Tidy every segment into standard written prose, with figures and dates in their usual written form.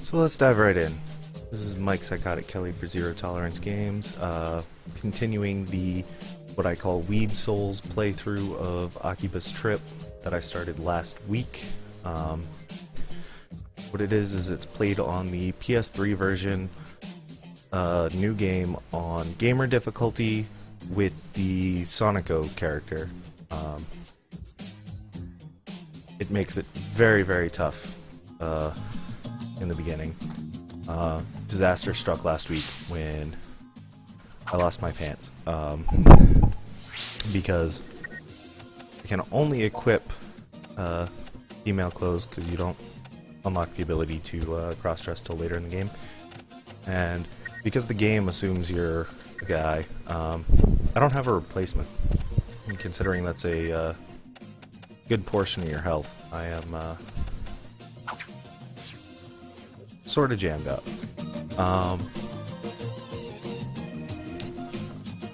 So let's dive right in. This is Mike Psychotic Kelly for Zero Tolerance Games, continuing the what I call Weeb Souls playthrough of Akiba's Trip that I started last week. What it is it's played on the PS3 version, new game on gamer difficulty with the Sonico character. It makes it very, very tough in the beginning. Disaster struck last week when I lost my pants because I can only equip female clothes because you don't unlock the ability to cross-dress till later in the game, and because the game assumes you're a guy, I don't have a replacement. And considering that's a good portion of your health, I am sort of jammed up. I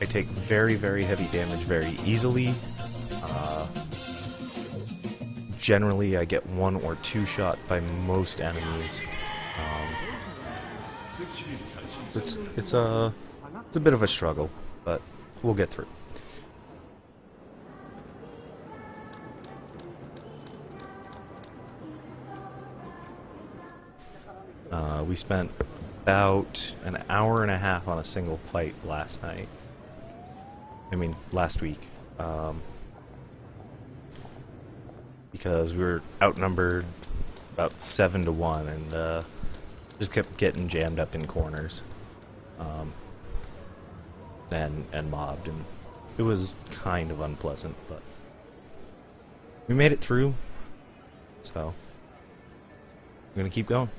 take very, very heavy damage very easily. Generally, I get one or two shot by most enemies. It's a bit of a struggle, but we'll get through. We spent about an hour and a half on a single fight last week. Because we were outnumbered about 7-1 and just kept getting jammed up in corners and mobbed, and it was kind of unpleasant, but we made it through, so I'm gonna keep going.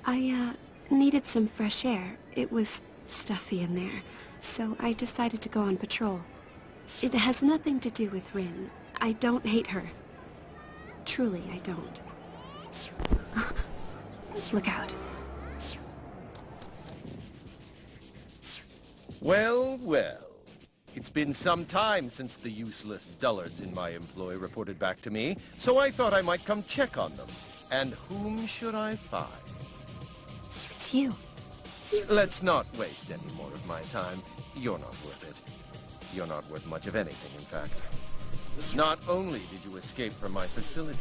I needed some fresh air. It was stuffy in there, so I decided to go on patrol. It has nothing to do with Rin. I don't hate her. Truly, I don't. Look out. Well, well. It's been some time since the useless dullards in my employ reported back to me, so I thought I might come check on them. And whom should I find? It's you. Let's not waste any more of my time. You're not worth it. You're not worth much of anything, in fact. Not only did you escape from my facility,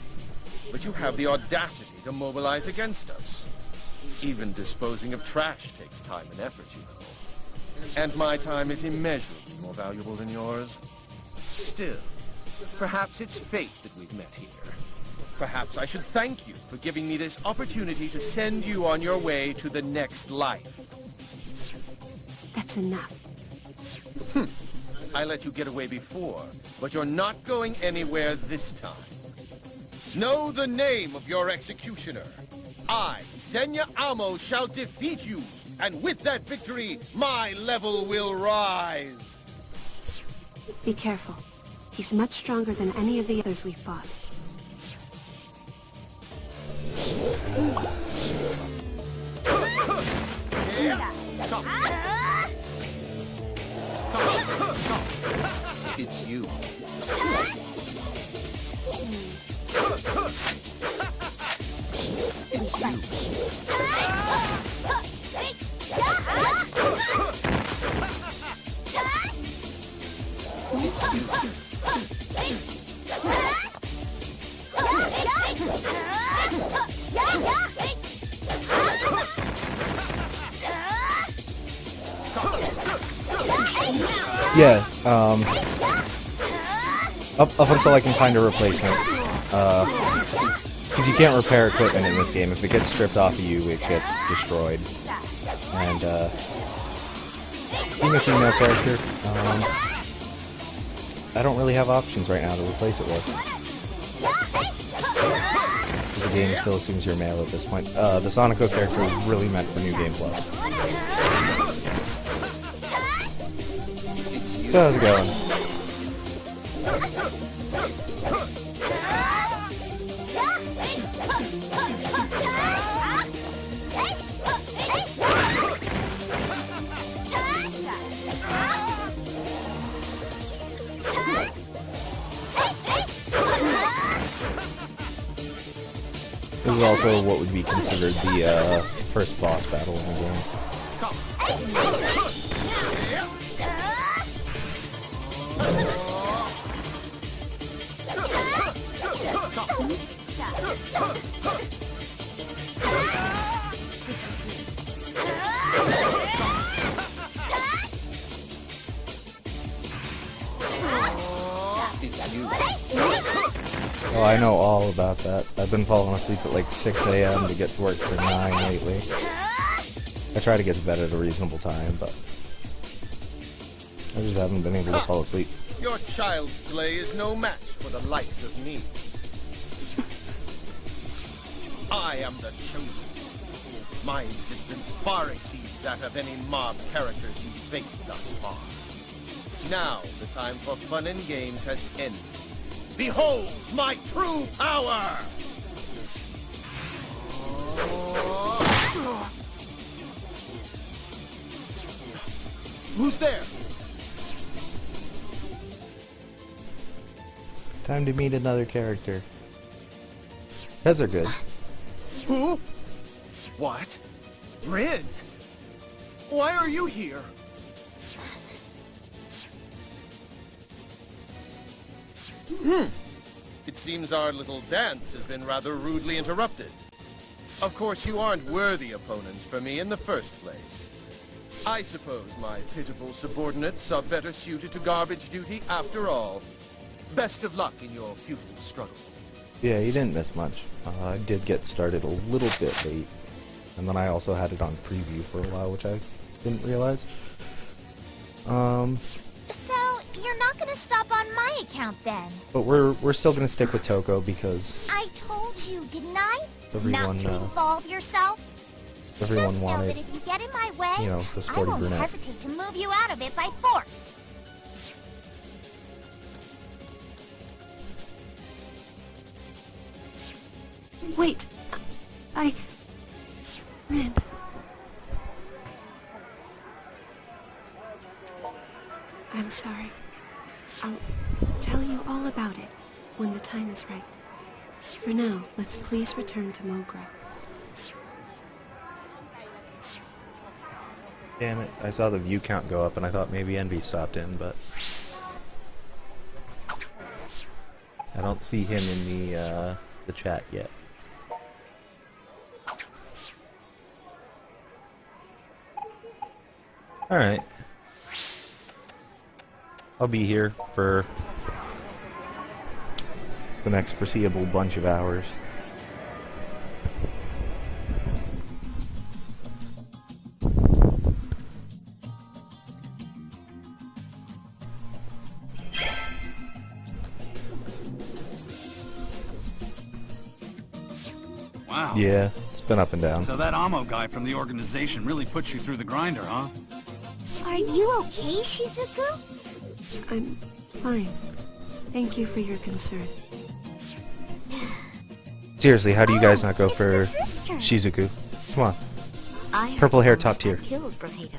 but you have the audacity to mobilize against us. Even disposing of trash takes time and effort, you know. And my time is immeasurably more valuable than yours. Still, perhaps it's fate that we've met here. Perhaps I should thank you for giving me this opportunity to send you on your way to the next life. That's enough. I let you get away before, but you're not going anywhere this time. Know the name of your executioner. I, Senya Amo, shall defeat you, and with that victory, my level will rise. Be careful. He's much stronger than any of the others we fought. Come. It's you. It's Yeah, up until I can find a replacement, because you can't repair equipment in this game. If it gets stripped off of you, it gets destroyed. And being a female character, I don't really have options right now to replace it with, because the game still assumes you're male at this point. The Sonico character is really meant for New Game Plus. So how's it going? This is also what would be considered the first boss battle in the game. Oh, I know all about that. I've been falling asleep at like 6 a.m. to get to work for 9 lately. I try to get to bed at a reasonable time, but I just haven't been able to fall asleep. Your child's play is no match for the likes of me. I am the chosen. My existence far exceeds that of any mob characters you've faced thus far. Now the time for fun and games has ended. Behold my true power! Who's there? Time to meet another character. Those are good. Who? What? Rin? Why are you here? It seems our little dance has been rather rudely interrupted. Of course, you aren't worthy opponents for me in the first place. I suppose my pitiful subordinates are better suited to garbage duty after all. Best of luck in your futile struggle. Yeah, you didn't miss much. I did get started a little bit late, and then I also had it on preview for a while, which I didn't realize. So, you're not gonna stop on my account then? But we're still gonna stick with Toko because I told you, didn't I? everyone not to involve yourself? everyone Just know wanted, that if you get in my way, you know, the I sporty won't brunette. hesitate to move you out of it by force. Wait. Rin. I'm sorry. I'll tell you all about it when the time is right. For now, let's please return to Mogra. Damn it, I saw the view count go up and I thought maybe Envy stopped in, but I don't see him in the chat yet. Alright. I'll be here for the next foreseeable bunch of hours. Wow. Yeah, it's been up and down. So that Ammo guy from the organization really put you through the grinder, huh? Are you okay, Shizuku? I'm fine. Thank you for your concern. Seriously, how do you guys not go It's for the sister. Shizuku? Come on. I heard Purple hair, he top almost tier. got Killed, Potato.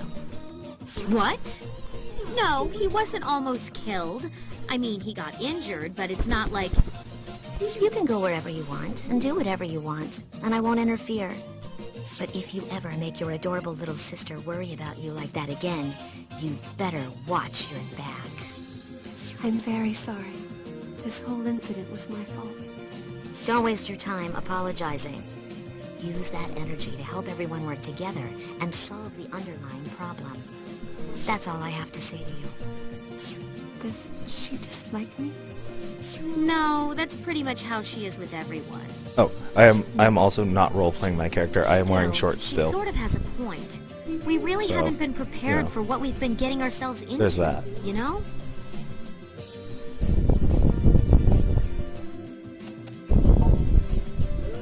What? No, he wasn't almost killed. I mean, he got injured, but it's not like... You can go wherever you want and do whatever you want, and I won't interfere. But if you ever make your adorable little sister worry about you like that again, you better watch your back. I'm very sorry. This whole incident was my fault. Don't waste your time apologizing. Use that energy to help everyone work together and solve the underlying problem. That's all I have to say to you. Does she dislike me? No, that's pretty much how she is with everyone. Oh, I am also not role-playing my character. I am wearing shorts She still. sort of has a point. We really So, haven't been prepared yeah. for what we've been getting ourselves into. There's that. You know?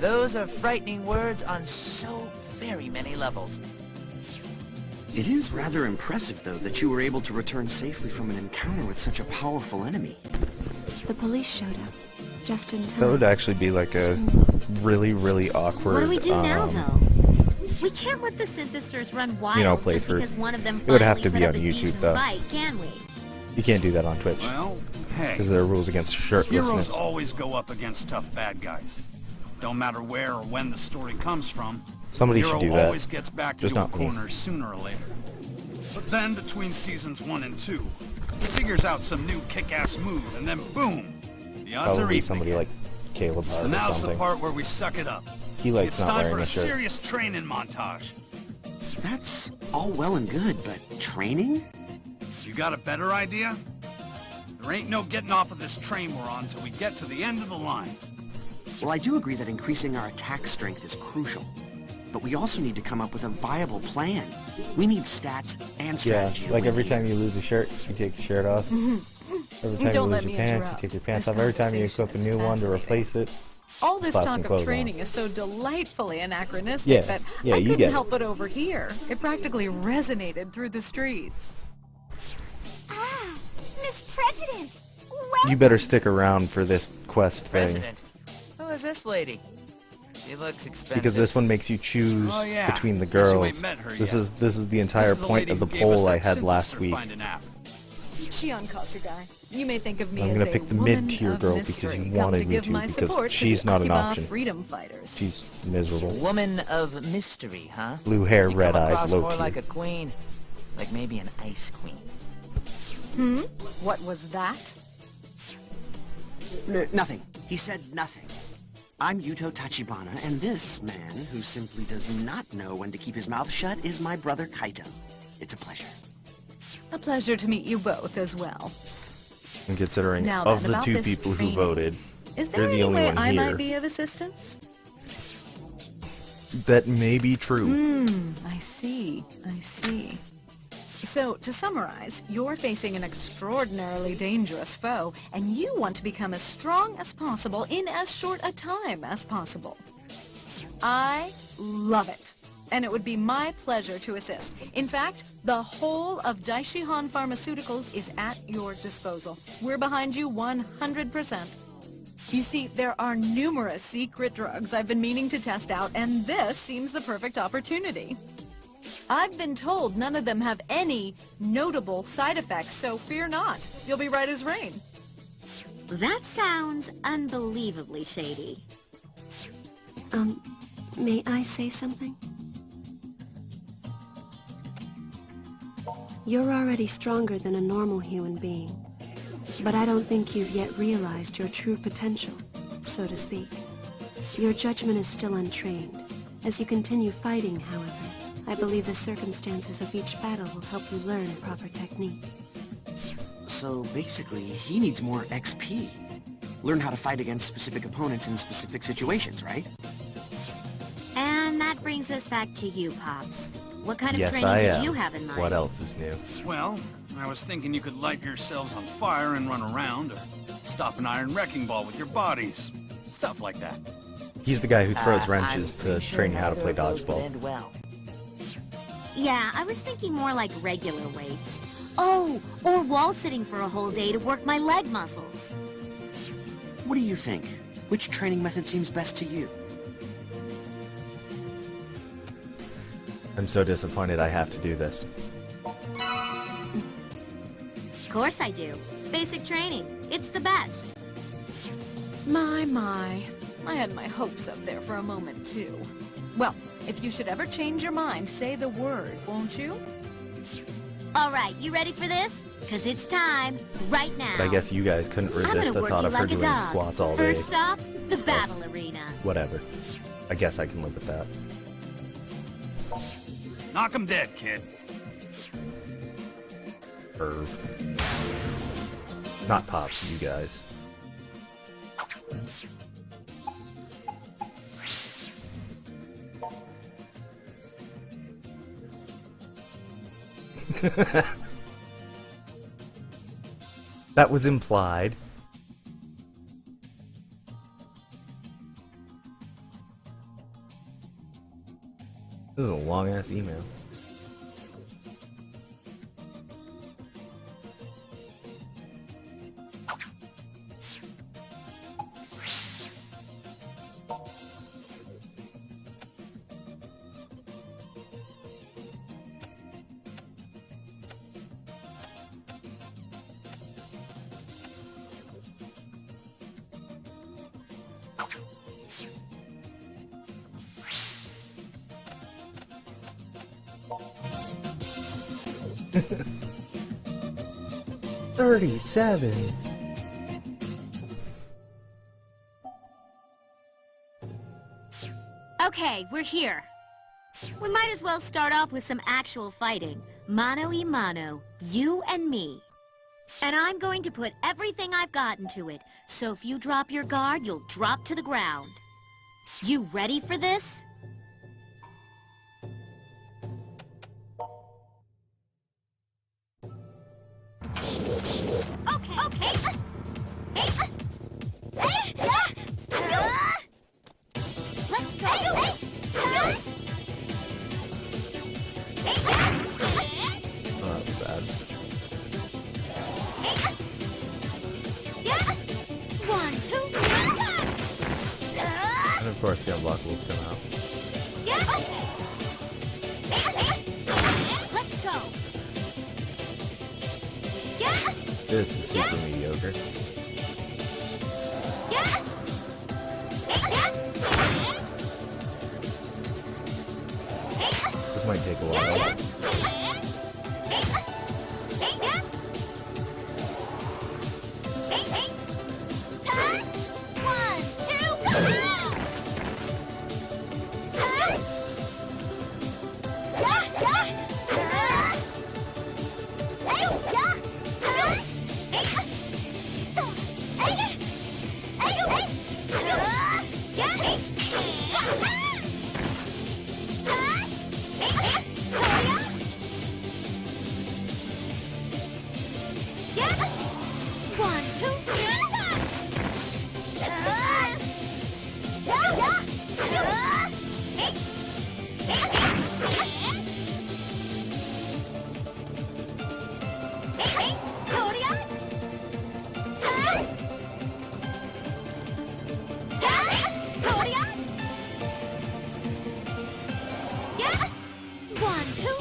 Those are frightening words on so very many levels. It is rather impressive, though, that you were able to return safely from an encounter with such a powerful enemy. The police showed up. Just in time. That would actually be like a really, really awkward, What do we do now, though? We can't let the synthesizers run wild just playthrough. because one of them It would have finally to be put up on a YouTube, decent though. fight, can we? You can't do that on Twitch Well, hey. because there are rules against Heroes shirtlessness. always go up against tough bad guys. Don't matter where or when the story comes from. Somebody the should hero do that. always gets back to Just your not me. corners sooner or later. But then, between seasons 1 and 2, he figures out some new kick-ass move, and then boom! The odds are Probably even. somebody like Caleb So Hart or now's the something. part where we suck it up. He likes It's not time wearing for a a shirt. serious training montage. That's all well and good, but training? You got a better idea? There ain't no getting off of this train we're on till we get to the end of the line. Well, I do agree that increasing our attack strength is crucial. But we also need to come up with a viable plan. We need stats and Yeah, strategy. to like win every here. time you lose a shirt, you take your shirt off. Every time you Don't lose let your me pants, you interrupt. take your pants This off. Every time you conversation equip a is new one to fascinating. replace it, All this slap some talk clothes of on. training is so delightfully anachronistic Yeah, that yeah, I you couldn't get it. help but overhear. It practically resonated through the streets. Ah, Miss President! you better stick around for this quest thing. President. Who is this lady? She looks expensive. Because this one makes you choose Oh, yeah. between the Guess you ain't girls. met her This yet. is the entire This is the point lady of the who gave us poll I that had simple last sort week. find an app. Shion Kasugai, you may think of me I'm as gonna a pick the woman mid-tier of girl mystery, because you come wanted to me give to, my because support to she's the not an Akiba option. freedom fighters. She's miserable. Woman of mystery, huh? Blue hair, You red come eyes, across low more tier. like a queen. Like maybe an ice queen. What was that? Nothing. He said nothing. I'm Yuto Tachibana, and this man, who simply does not know when to keep his mouth shut, is my brother Kaito. It's a pleasure. A pleasure to meet you both as well. And considering Now of then, the about two this people training. who voted, Is there you're the any only way one I here. might be of assistance? That may be true. I see. So, to summarize, you're facing an extraordinarily dangerous foe, and you want to become as strong as possible in as short a time as possible. I love it. And it would be my pleasure to assist. In fact, the whole of Daishihan Pharmaceuticals is at your disposal. We're behind you 100%. You see, there are numerous secret drugs I've been meaning to test out, and this seems the perfect opportunity. I've been told none of them have any notable side effects, so fear not. You'll be right as rain. That sounds unbelievably shady. May I say something? You're already stronger than a normal human being, but I don't think you've yet realized your true potential, so to speak. Your judgment is still untrained. As you continue fighting, however, I believe the circumstances of each battle will help you learn proper technique. So basically, he needs more XP. Learn how to fight against specific opponents in specific situations, right? And that brings us back to you, Pops. What kind of Yes, training I did am. you have in mind? What else is new? Well, I was thinking you could light yourselves on fire and run around, or stop an iron wrecking ball with your bodies. Stuff like that. He's the guy who throws I'm wrenches pretty to sure train you how to neither play of those would dodgeball. end well. Yeah, I was thinking more like regular weights. Oh, or wall sitting for a whole day to work my leg muscles. What do you think? Which training method seems best to you? I'm so disappointed I have to do this. Of course I do. Basic training. It's the best. My. I had my hopes up there for a moment, too. Well, if you should ever change your mind, say the word, won't you? All right, you ready for this? Because it's time, right now. But I guess you guys couldn't I'm resist gonna the work thought you of her like a doing dog. squats all day. First stop, the battle arena. Whatever. I guess I can live with that. Knock 'em dead, kid. Irv. Not Pops, you guys. That was implied. This is a long-ass email. 37. Okay, we're here. We might as well start off with some actual fighting. Mano y mano, you and me. And I'm going to put everything I've got into it, so if you drop your guard, you'll drop to the ground. You ready for this? Okay. Let's go. Oh, that was bad. One, two, And of course the unblockables come out. let's go. This is super mediocre. This might take a while. One, two, go! One, two,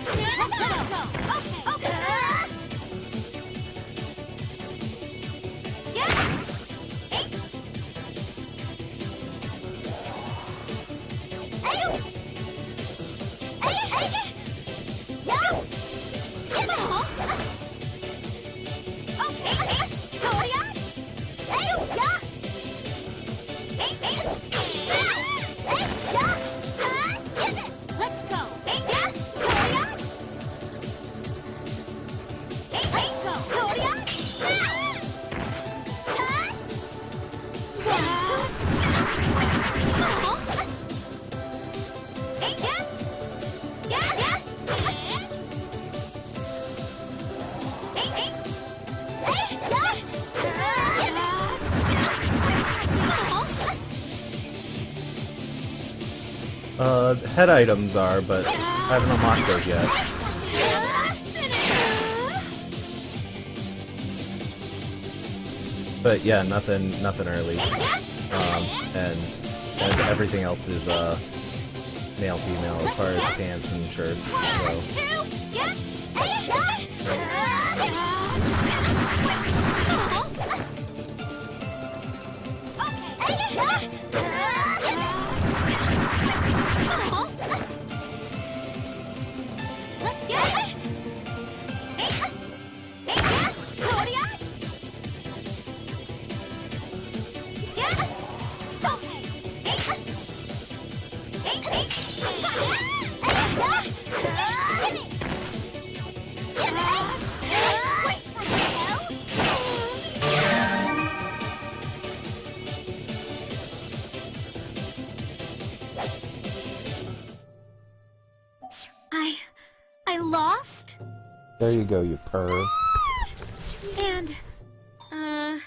let's go. Head items are, but I haven't unlocked those yet. But yeah, nothing early. And everything else is male female as far as pants and shirts. So Let's get it! I lost? there you go, you perv. And, ah!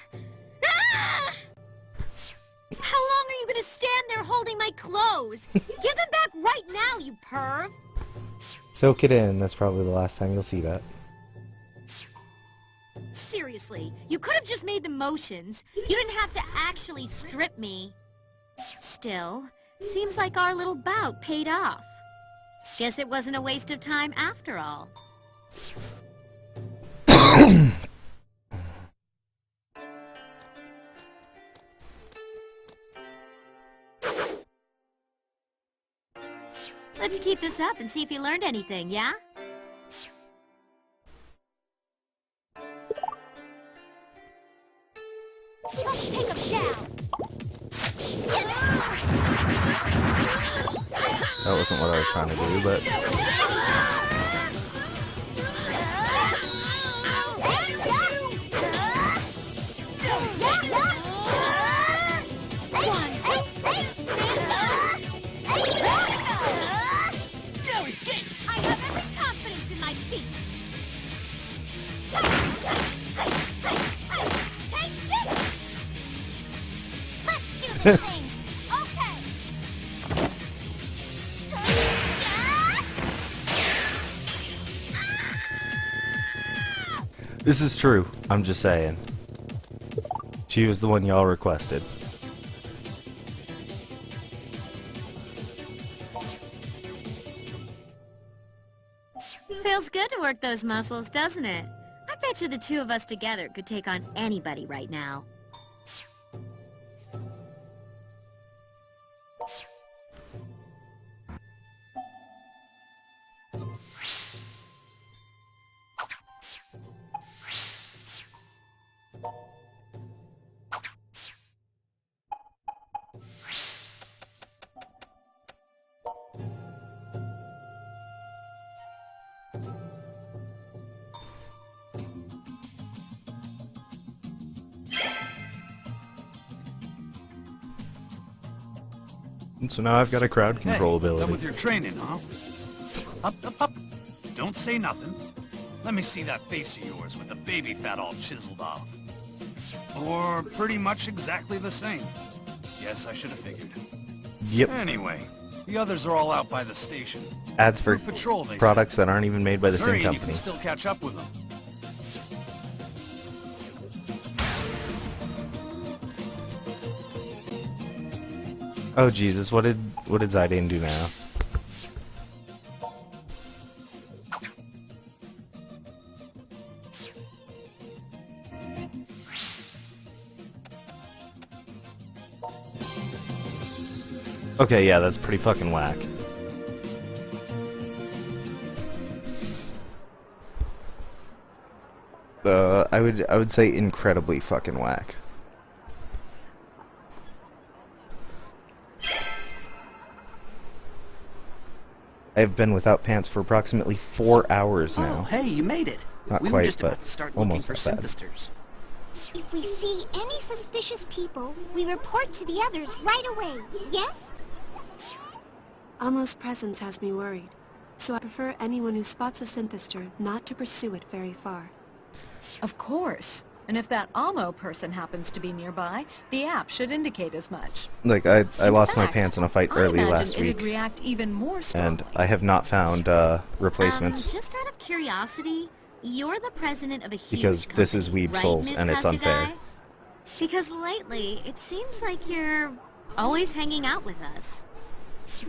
How long are you gonna stand there holding my clothes? Give them back right now, you perv! Soak it in. That's probably the last time you'll see that. Seriously, you could have just made the motions. You didn't have to actually strip me. Still, seems like our little bout paid off. Guess it wasn't a waste of time after all. Let's keep this up and see if you learned anything, yeah? That wasn't what I was trying to do, but... I have every confidence in my feet. Take this! Let's do this thing! Okay! This is true. I'm just saying. She was the one y'all requested. Feels good to work those muscles, doesn't it? I bet you the two of us together could take on anybody right now. So now I've got a crowd control Hey, done with ability. your training, huh? Up, up, up. Don't say nothing. Let me see that face of yours with the baby fat all chiseled off. Or pretty much exactly the same. Yes, I should have figured. Yep. Anyway, the others are all out by the station. Ads for Through patrol, they products that aren't even made by the Hurry, same and you company. can still catch up with them. Oh Jesus, what did Zidane do now? Okay, yeah, that's pretty fucking whack. I would say incredibly fucking whack. I have been without pants for approximately 4 hours Oh, now. hey, you made it. Not we quite, were just about but to start looking almost for that bad. synthesters. If we see any suspicious people, we report to the others right away, yes? Almost presence has me worried, so I prefer anyone who spots a synthester not to pursue it very far. Of course. And if that Amo person happens to be nearby, the app should indicate as much. Like, I In lost my fact, pants in a fight I early imagine last it'd week, react even more strongly. and I have not found replacements. Just out of curiosity, you're the president of a huge Because this is company, Weeb right, Souls, Miss and it's Kasugai? unfair. Because lately, it seems like you're always hanging out with us.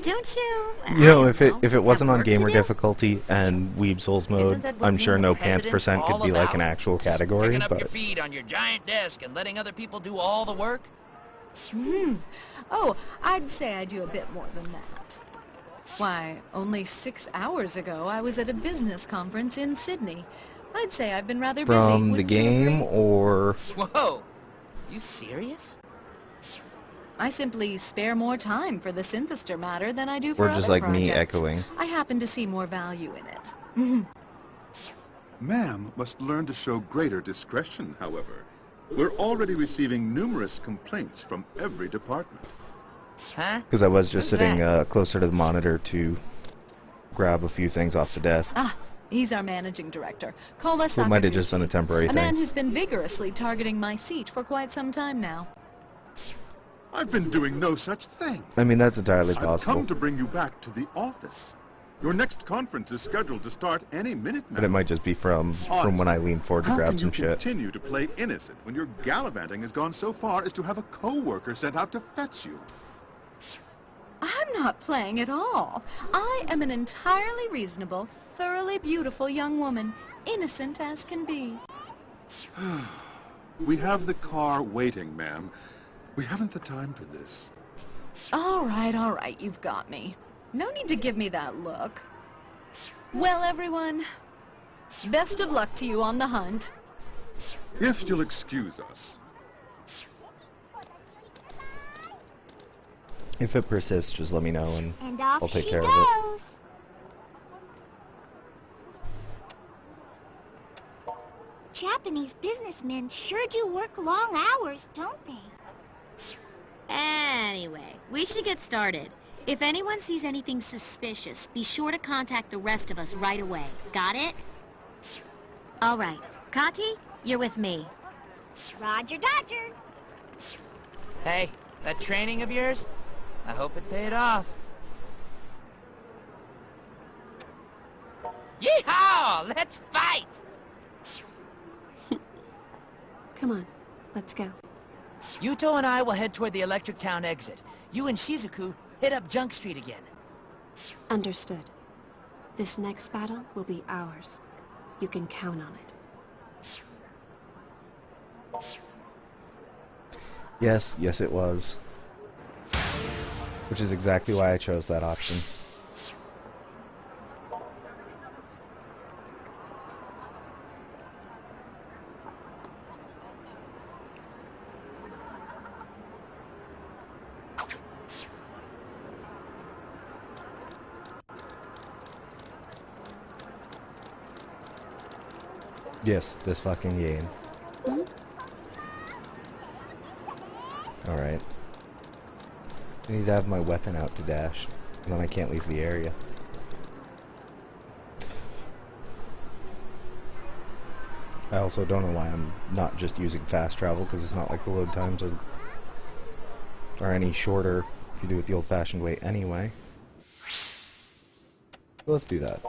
Don't you? You know, I if don't it know, wasn't have on work to gamer do? difficulty and Weeb Souls mode, that what I'm sure being no the pants president's percent could all be like about? an actual Just category, picking up your but feet on your giant desk and letting other people do all the work? Oh, I'd say I do a bit more than that. Why, only 6 hours ago, I was at a business conference in Sydney. I'd say I've been rather busy. from the wouldn't you game agree? or Whoa! You serious? I simply spare more time for the synthester matter than I do for or just other like me projects. echoing. I happen to see more value in it. Ma'am must learn to show greater discretion, however. We're already receiving numerous complaints from every department. Huh? Because I was just Who's sitting that? closer to the monitor to grab a few things off the desk. Ah, he's our managing director, Koma So it might have just been a Sakaguchi, temporary a man thing. who's been vigorously targeting my seat for quite some time now. I've been doing no such thing. I mean, that's entirely I've possible. come to bring you back to the office. Your next conference is scheduled to start any minute now. But it might just be from when I leaned forward to How grab can some you shit. continue to play innocent when your gallivanting has gone so far as to have a co-worker sent out to fetch you? I'm not playing at all. I am an entirely reasonable, thoroughly beautiful young woman, innocent as can be. We have the car waiting, ma'am. We haven't the time for this. All right, you've got me. No need to give me that look. Well, everyone, best of luck to you on the hunt. If you'll excuse us. If it persists, just let me know and off I'll take she care goes. of it. Japanese businessmen sure do work long hours, don't they? Anyway, we should get started. If anyone sees anything suspicious, be sure to contact the rest of us right away. Got it? All right. Kati, you're with me. Roger Dodger. Hey, that training of yours? I hope it paid off. Yeehaw! Let's fight! Come on, let's go. Yuto and I will head toward the Electric Town exit. You and Shizuku hit up Junk Street again. Understood. This next battle will be ours. You can count on it. Yes, yes it was. Which is exactly why I chose that option. Yes, this fucking game. Alright. I need to have my weapon out to dash, and then I can't leave the area. I also don't know why I'm not just using fast travel, because it's not like the load times are any shorter if you do it the old-fashioned way anyway. So let's do that.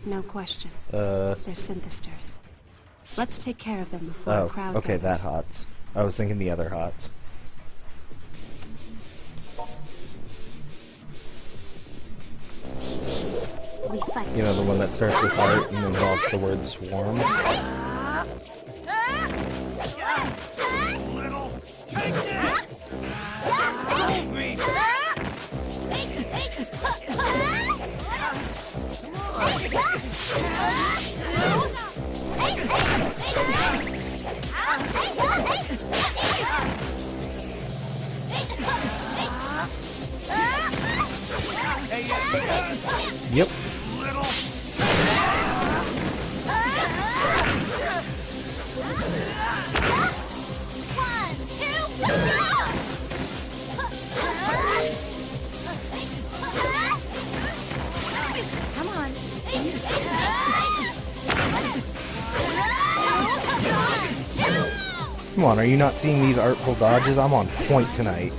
No question. They're synthesters. Let's take care of them before a crowd okay, gathers. that HOTS. I was thinking the other HOTS. We fight. You know, the one that starts with heart and involves the word swarm? Little, take that! Hold me! Yep. Little. One, two, go! Come on. Come on, are you not seeing these artful dodges? I'm on point tonight.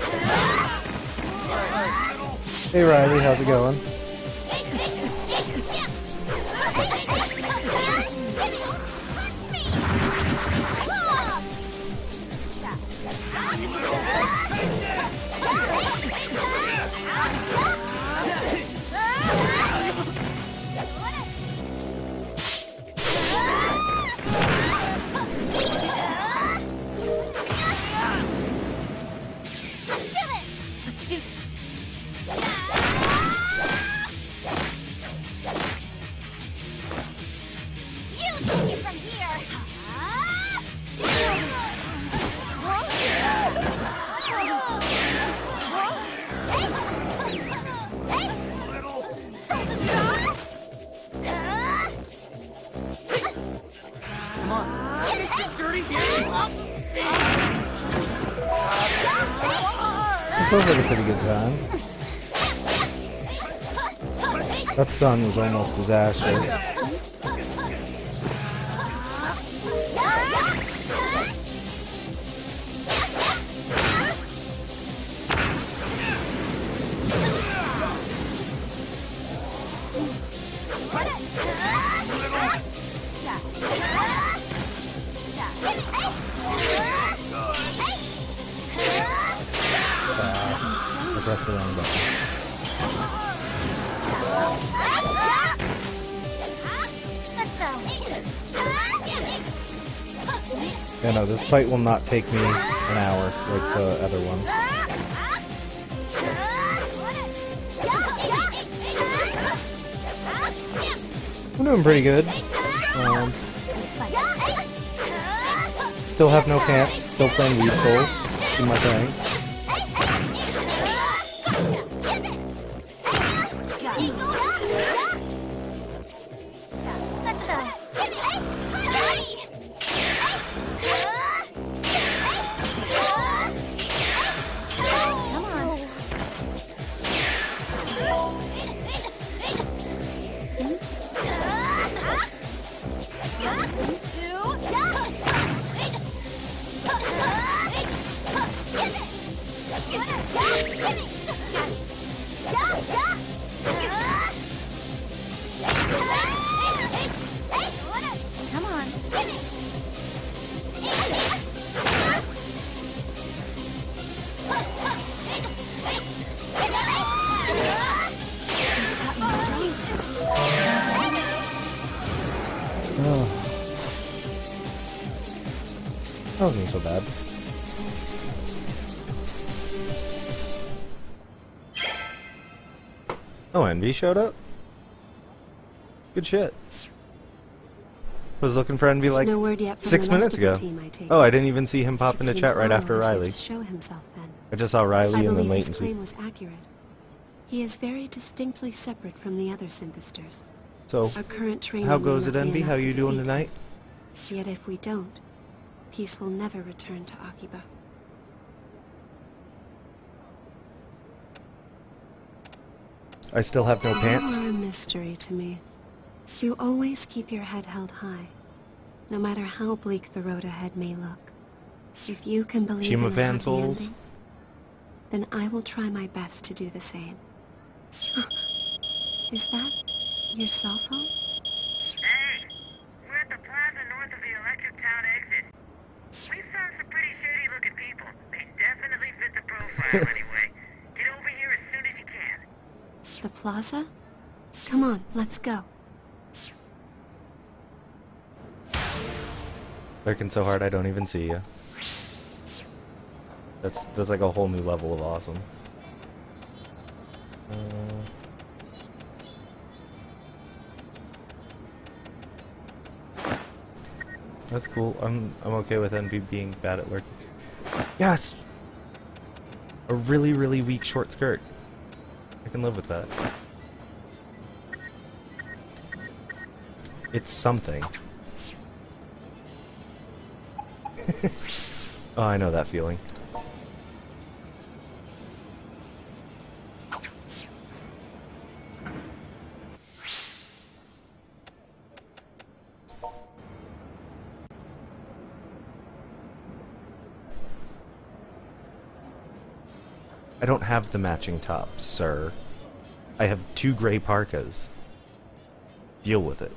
Hey Riley, how's it going? Let's do this. You take it from here. Come on. Get your dirty hands off me! That sounds like a pretty good time. That stun was almost disastrous. I pressed the wrong button. Let's go. Yeah, no, this fight will not take me an hour like the other one. I'm doing pretty good. Still have no pants, still playing Weeb Souls, do my thing. That wasn't so bad. Oh, Envy showed up? Good shit. Was looking for Envy like No word yet from 6 the rest minutes of the ago. team, I take Oh, it. I didn't even see him pop into Seems chat right Otto after has yet Riley. to show himself then. I just saw Riley I and then believe his latency. claim was accurate. He is very distinctly separate from the other synthesters. So, Our current training how may goes not it, be Envy? enough How to you doing defeat tonight? him. Yet if we don't, peace will never return to Akiba. I still have no pants. You are a mystery to me. You always keep your head held high, no matter how bleak the road ahead may look. If you can believe in Chima a Van happy Souls. ending, then I will try my best to do the same. Is that your cell phone? Hey, we're at the plaza north of the Electric Town exit. We found some pretty shady-looking people. They definitely fit the profile anyway. Get over here as soon as you can. The plaza? Come on, let's go. Lurking so hard I don't even see you. That's like a whole new level of awesome. That's cool. I'm okay with Envy being bad at lurking. Yes! A really, really weak short skirt. I can live with that. It's something. Oh, I know that feeling. I don't have the matching top, sir. I have 2 gray parkas. Deal with it.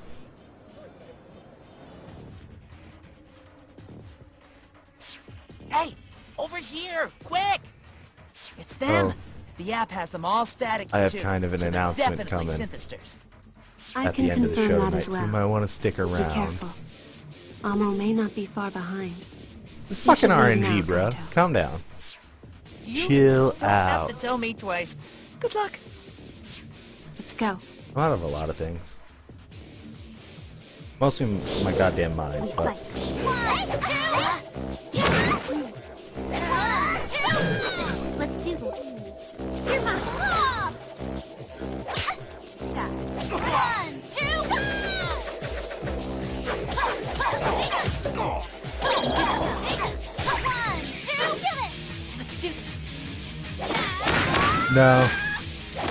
Hey, over here, quick! It's them. Oh. The app has them all static. I have too, kind of an so they're announcement definitely coming. synthesters. I At can the end of the confirm show that tonight, as so you well. might want to stick Be around. careful. Amo may not be far behind. It's You fucking should leave RNG, now, bro. Kaito. Calm down. You Chill don't have out. to tell me twice. Good luck. Let's go. I'm out of a lot of things. Mostly my goddamn mind, but Let's do this. You're my top! One, two, go! One, two, do it! Let's do this. no,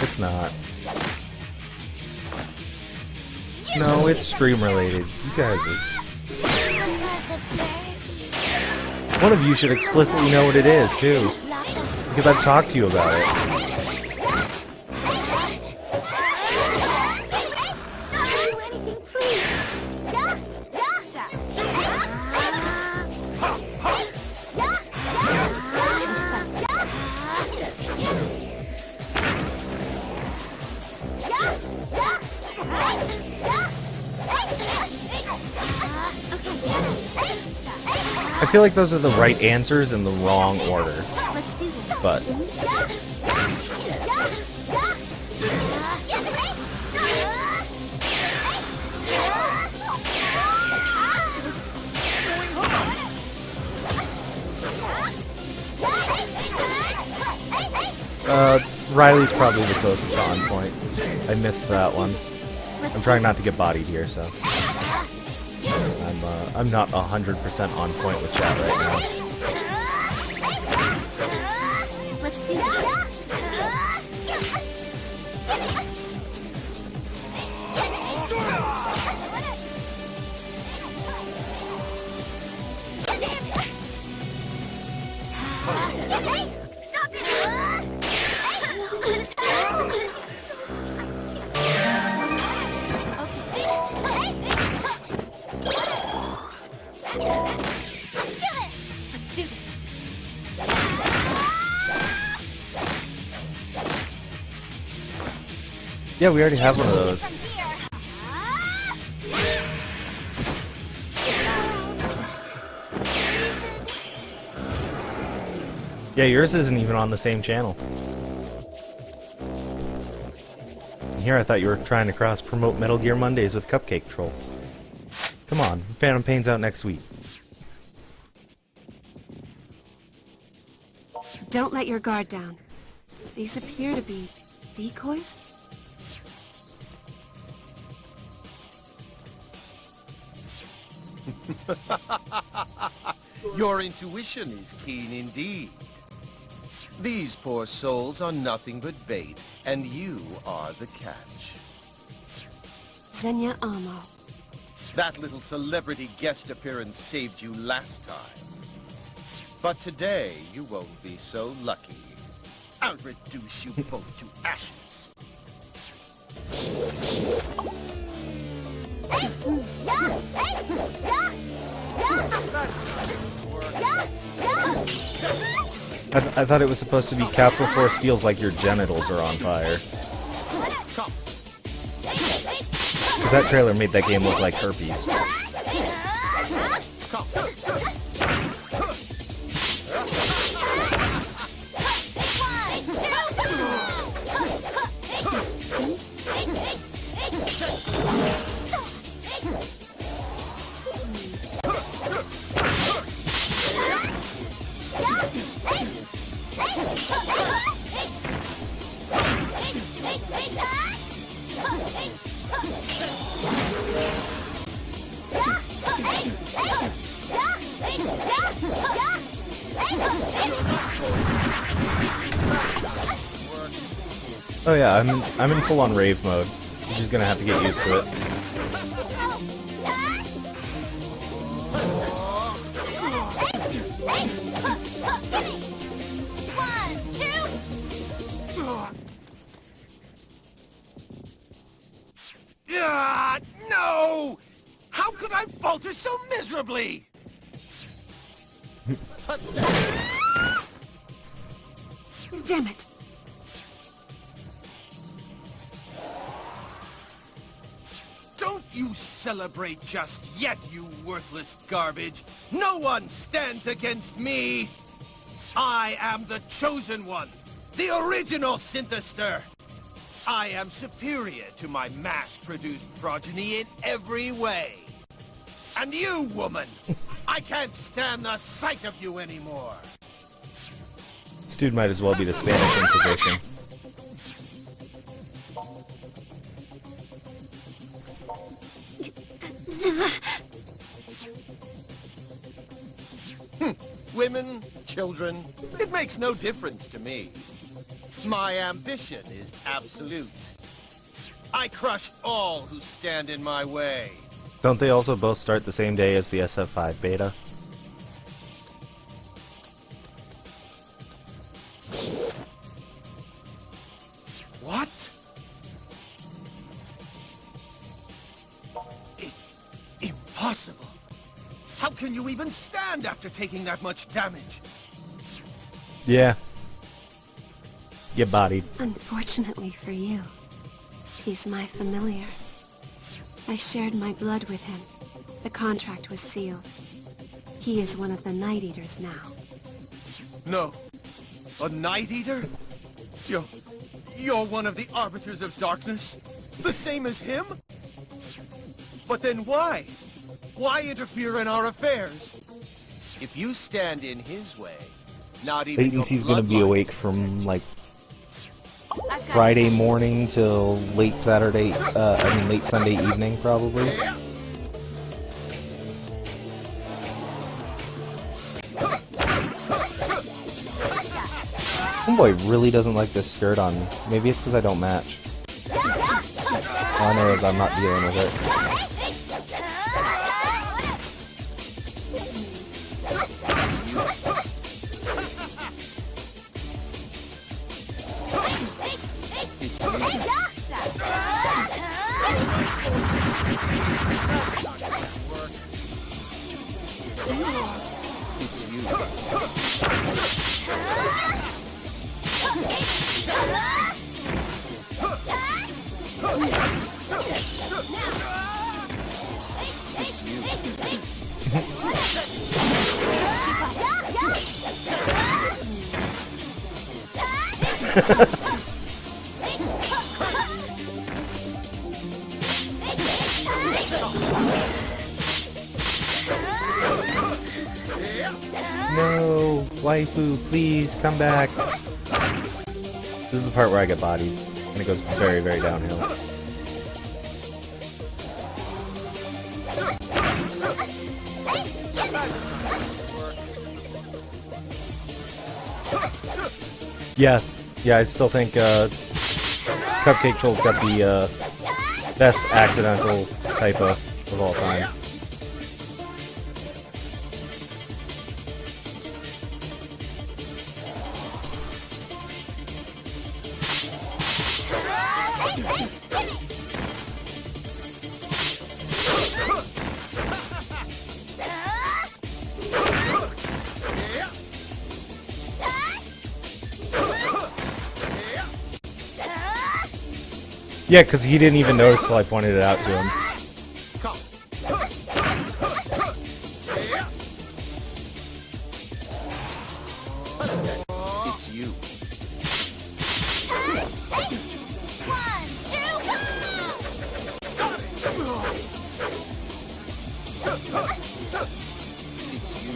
it's not. No, it's stream related. You guys are... One of you should explicitly know what it is, too. Because I've talked to you about it. I feel like those are the right answers in the wrong order. Let's do this. But Riley's probably the closest to on point. I missed that one. I'm trying not to get bodied here, so I'm not 100% on point with chat right now. Let's do this. Let's do this. Yeah, we already have one of those. Yeah, yours isn't even on the same channel. Here I thought you were trying to cross-promote Metal Gear Mondays with Cupcake Troll. Come on, Phantom Pain's out next week. Don't let your guard down. These appear to be decoys? Your intuition is keen indeed. These poor souls are nothing but bait, and you are the catch. Xenia Amo. That little celebrity guest appearance saved you last time. But today, you won't be so lucky. I'll reduce you both to ashes. I thought it was supposed to be Capsule Force feels like your genitals are on fire. Because that trailer made that game look like herpes. Oh yeah, I'm in full-on rave mode. You're just gonna have to get used to it. No! How could I falter so miserably? Damn it! Don't you celebrate just yet, you worthless garbage! No one stands against me! I am the chosen one, the original synthester! I am superior to my mass-produced progeny in every way. And you, woman, I can't stand the sight of you anymore. This dude might as well be the Spanish Inquisition. Women, children, it makes no difference to me. My ambition is absolute. I crush all who stand in my way. Don't they also both start the same day as the SF5 beta? What? Impossible. How can you even stand after taking that much damage? Yeah. Get bodied. Unfortunately for you, he's my familiar. I shared my blood with him. The contract was sealed. He is one of the Night Eaters now. No. A Night Eater? You're one of the Arbiters of Darkness? The same as him? But then why? Why interfere in our affairs? If you stand in his way, not even Latency's gonna be awake from like Friday morning till late Saturday, late Sunday evening probably. Homeboy really doesn't like this skirt on me. Maybe it's because I don't match. All I know is I'm not dealing with it. No, waifu, please come back. This is the part where I get bodied, and it goes very, very downhill. Yeah, I still think Cupcake Troll's got the best accidental typo of all time. Yeah, because he didn't even notice till I pointed it out to him. It's you. It's you.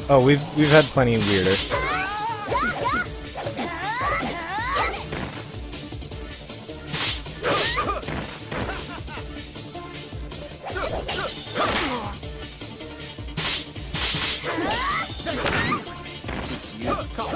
Oh, we've had plenty weirder. It's you. Come.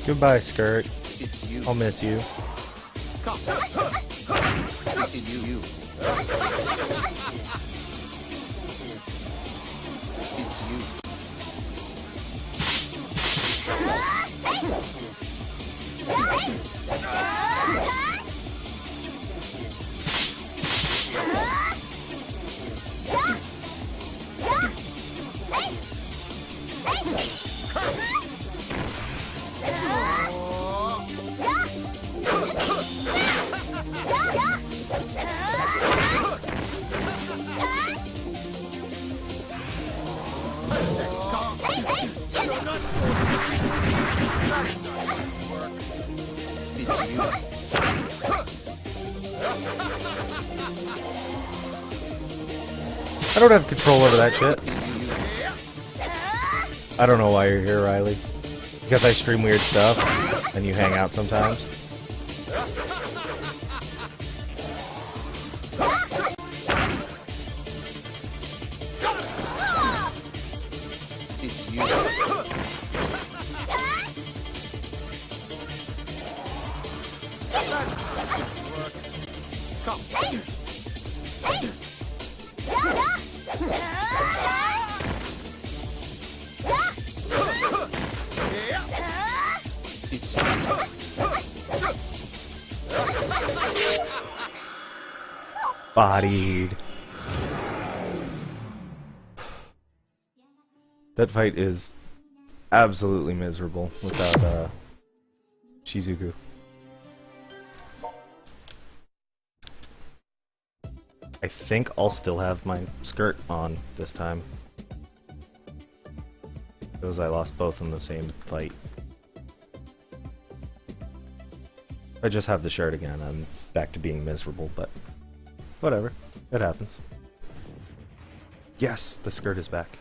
Goodbye, Skirt. It's you. I'll miss you. It's you. It's you. I don't have control over that shit. I don't know why you're here, Riley. Because I stream weird stuff, and you hang out sometimes. It's you. Bodied. That fight is absolutely miserable without Shizuku. I think I'll still have my skirt on this time, because I lost both in the same fight. If I just have the shirt again, I'm back to being miserable, but whatever. It happens. Yes, the skirt is back.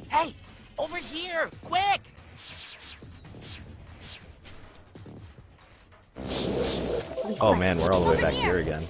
Hey, over here, quick! Oh man, we're all the way back here again.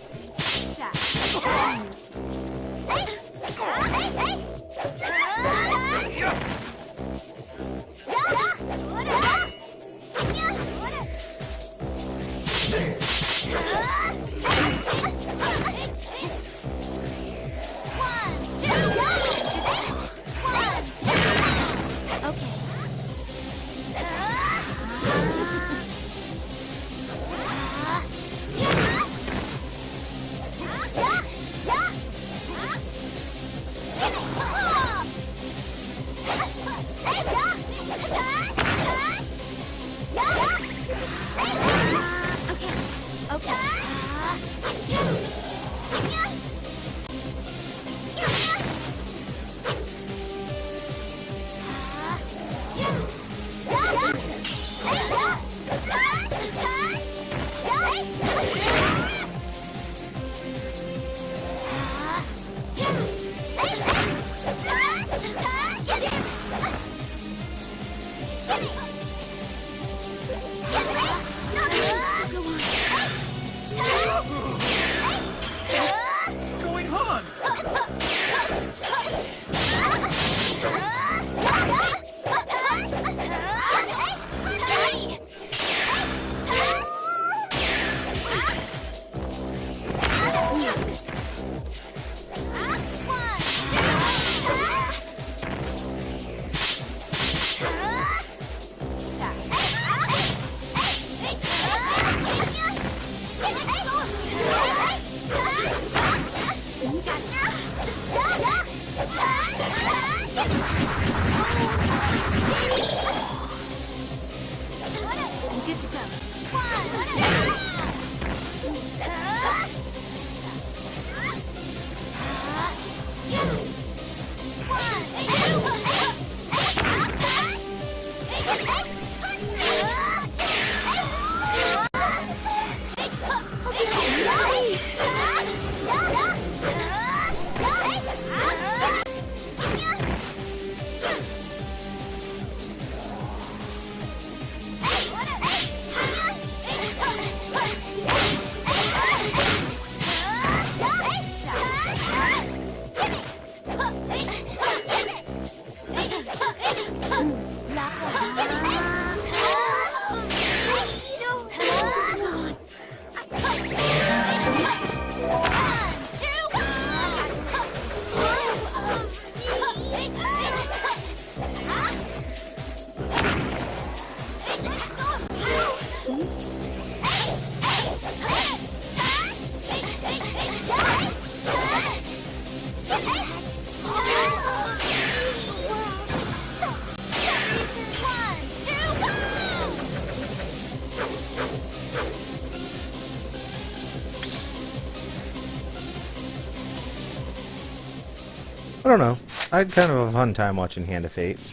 I don't know. I had kind of a fun time watching Hand of Fate.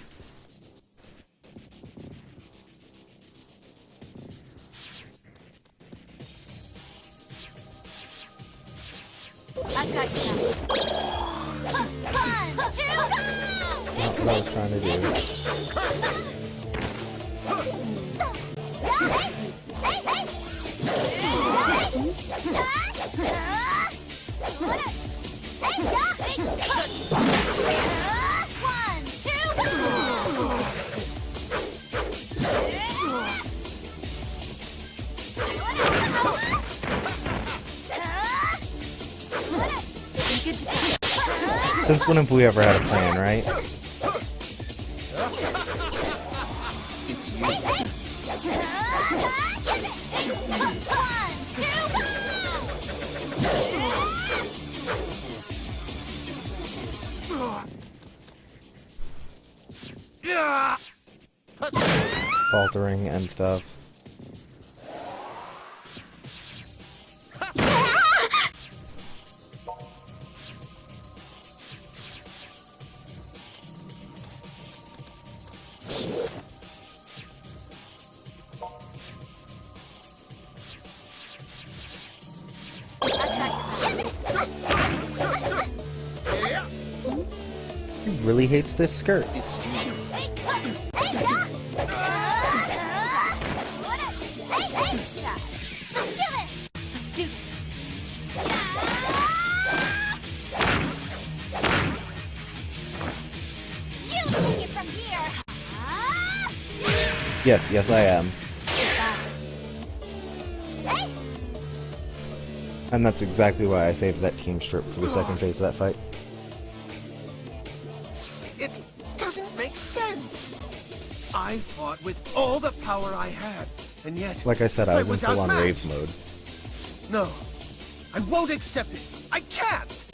I've got you. Not what I was trying to do. Since when have we ever had a plan, right? Faltering and stuff. He really hates this skirt. Let's do this. You take it from here. Yes, yes I am. And that's exactly why I saved that team strip for the second phase of that fight. It doesn't make sense. I fought with all the power I had, and yet... Like I said, I was in full-on rave outmatched. mode. No, I won't accept it. I can't!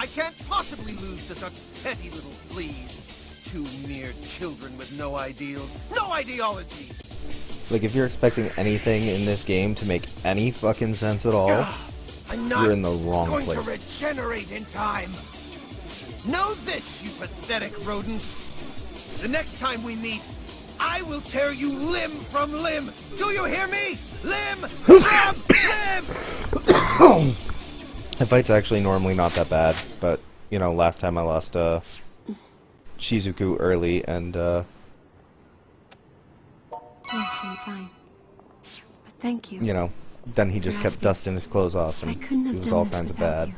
I can't possibly lose to such petty little fleas. Two mere children with no ideals, no ideology. Like, if you're expecting anything in this game to make any fucking sense at all, I'm not you're in the wrong going place. to regenerate in time. Know this, you pathetic rodents. The next time we meet, I will tear you limb from limb. Do you hear me? Limb from limb! The fight's actually normally not that bad, but, you know, last time I lost, Shizuku early, and, Yes, I'm fine. But thank you. you know, then he just For kept asking. dusting his clothes off, I and couldn't it have was done all this kinds of without bad. you.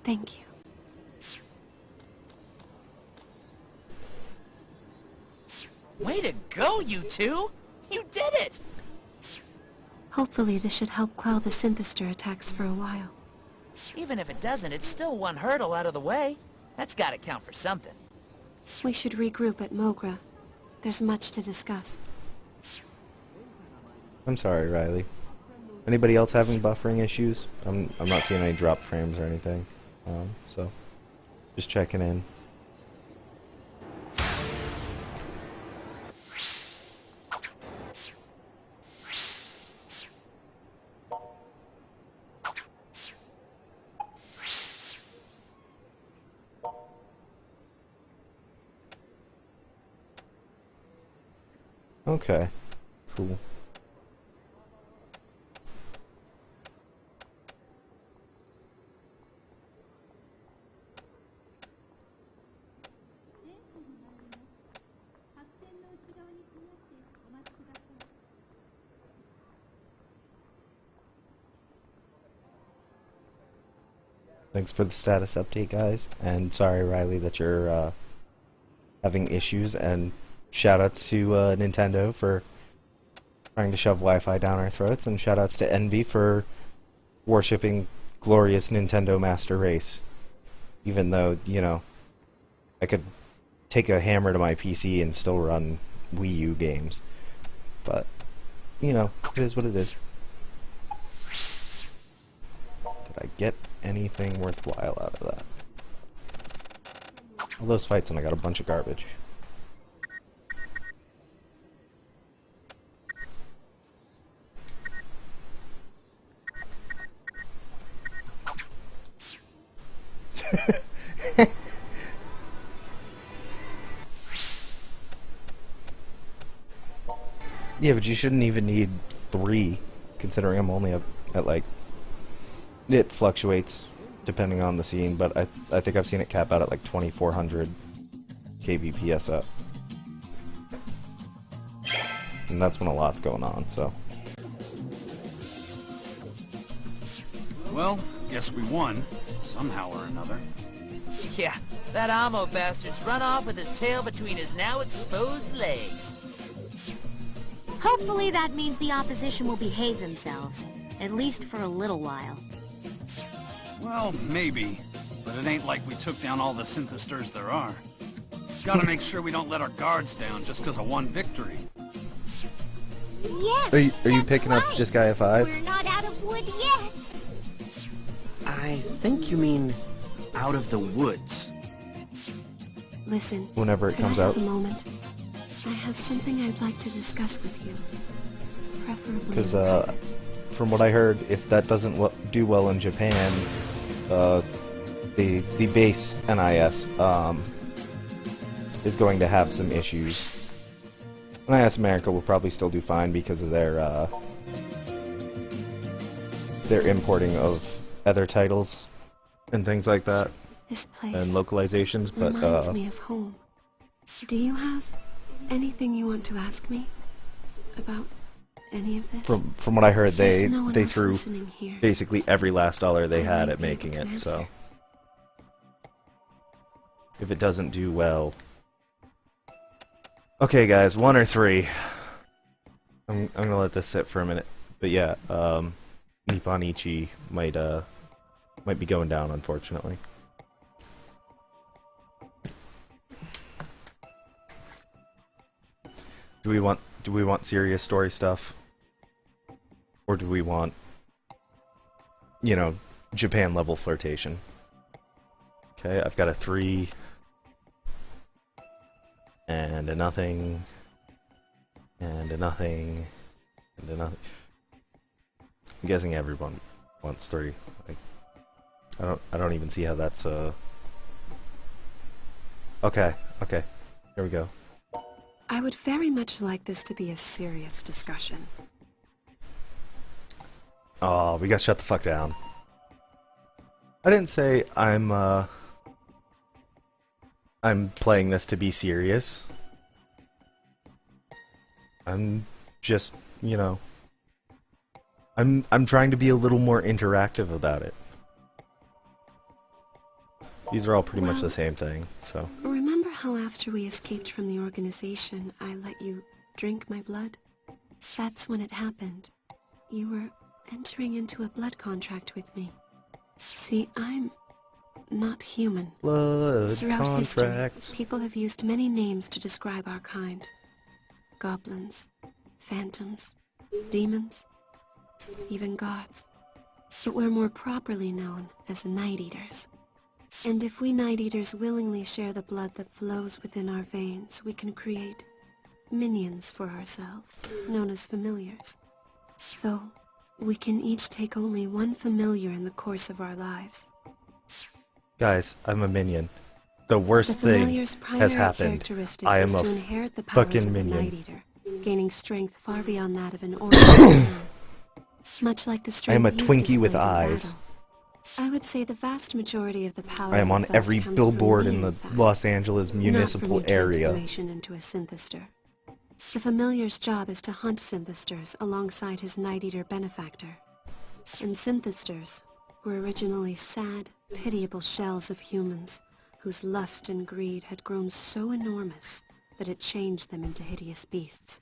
Thank you. Way to go, you two! You did it! Hopefully this should help quell the Synthester attacks for a while. Even if it doesn't, it's still one hurdle out of the way. That's gotta count for something. We should regroup at Mogra. There's much to discuss. I'm sorry, Riley. Anybody else having buffering issues? I'm not seeing any drop frames or anything. So, just checking in. Okay, cool. Thanks for the status update, guys. And sorry, Riley, that you're having issues. And shoutouts to Nintendo for trying to shove Wi-Fi down our throats. And shoutouts to Envy for worshipping glorious Nintendo Master Race. Even though, you know, I could take a hammer to my PC and still run Wii U games. But, you know, it is what it is. Did I get anything worthwhile out of that? All those fights and I got a bunch of garbage. Yeah, but you shouldn't even need 3, considering I'm only up at, like, it fluctuates depending on the scene, but I think I've seen it cap out at like 2400 kbps up. And that's when a lot's going on, so. Well, guess we won, somehow or another. Yeah, that Amo bastard's run off with his tail between his now exposed legs. Hopefully that means the opposition will behave themselves, at least for a little while. Well, maybe, but it ain't like we took down all the synthesters there are. Gotta make sure we don't let our guards down just because of one victory. Yes, Are you that's picking right. up Disgaea 5? We're not out of wood yet. I think you mean out of the woods. Listen. Whenever it could comes I out. have a moment? I have something I'd like to discuss with you. Preferably. Because from what I heard, if that doesn't do well in Japan, the base NIS is going to have some issues. NIS America will probably still do fine because of their importing of other titles and things like that, This place and localizations. But reminds me of home. Do you have anything you want to ask me about any of this? from what I heard, There's no one they else threw listening here, basically every last dollar they I had might at be able making to it. So answer. if it doesn't do well, okay, guys, 1 or 3. I'm gonna let this sit for a minute. But yeah, Nippon Ichi might be going down, unfortunately. Do we want serious story stuff? Or do we want, you know, Japan level flirtation? Okay, I've got a 3 and a nothing and a nothing and a nothing. I'm guessing everyone wants 3. Like, I don't even see how that's Okay, here we go. I would very much like this to be a serious discussion. Oh, we got shut the fuck down. I didn't say I'm playing this to be serious. I'm just, you know, I'm trying to be a little more interactive about it. These are all pretty much the same thing, so. Remember how after we escaped from the organization, I let you drink my blood? That's when it happened. You were entering into a blood contract with me. See, I'm not human. Blood Throughout contracts. history, people have used many names to describe our kind. Goblins, phantoms, demons, even gods. But we're more properly known as Night Eaters. And if we Night Eaters willingly share the blood that flows within our veins, we can create minions for ourselves, known as familiars. Though, we can each take only one familiar in the course of our lives. Guys, I'm a minion. The worst thing familiar's primary has happened. characteristic I is am to a inherit the powers fucking of the Night minion. Eater, gaining strength far beyond that of an ordinary man. Much like the strength I am a you've Twinkie with displayed in eyes. battle. I would say the vast majority of the power I am on I felt every comes billboard from me, in the fact, Los Angeles not municipal from your area. transformation into a synthester. The familiar's job is to hunt synthesters alongside his Night Eater benefactor. And synthesters were originally sad, pitiable shells of humans whose lust and greed had grown so enormous that it changed them into hideous beasts.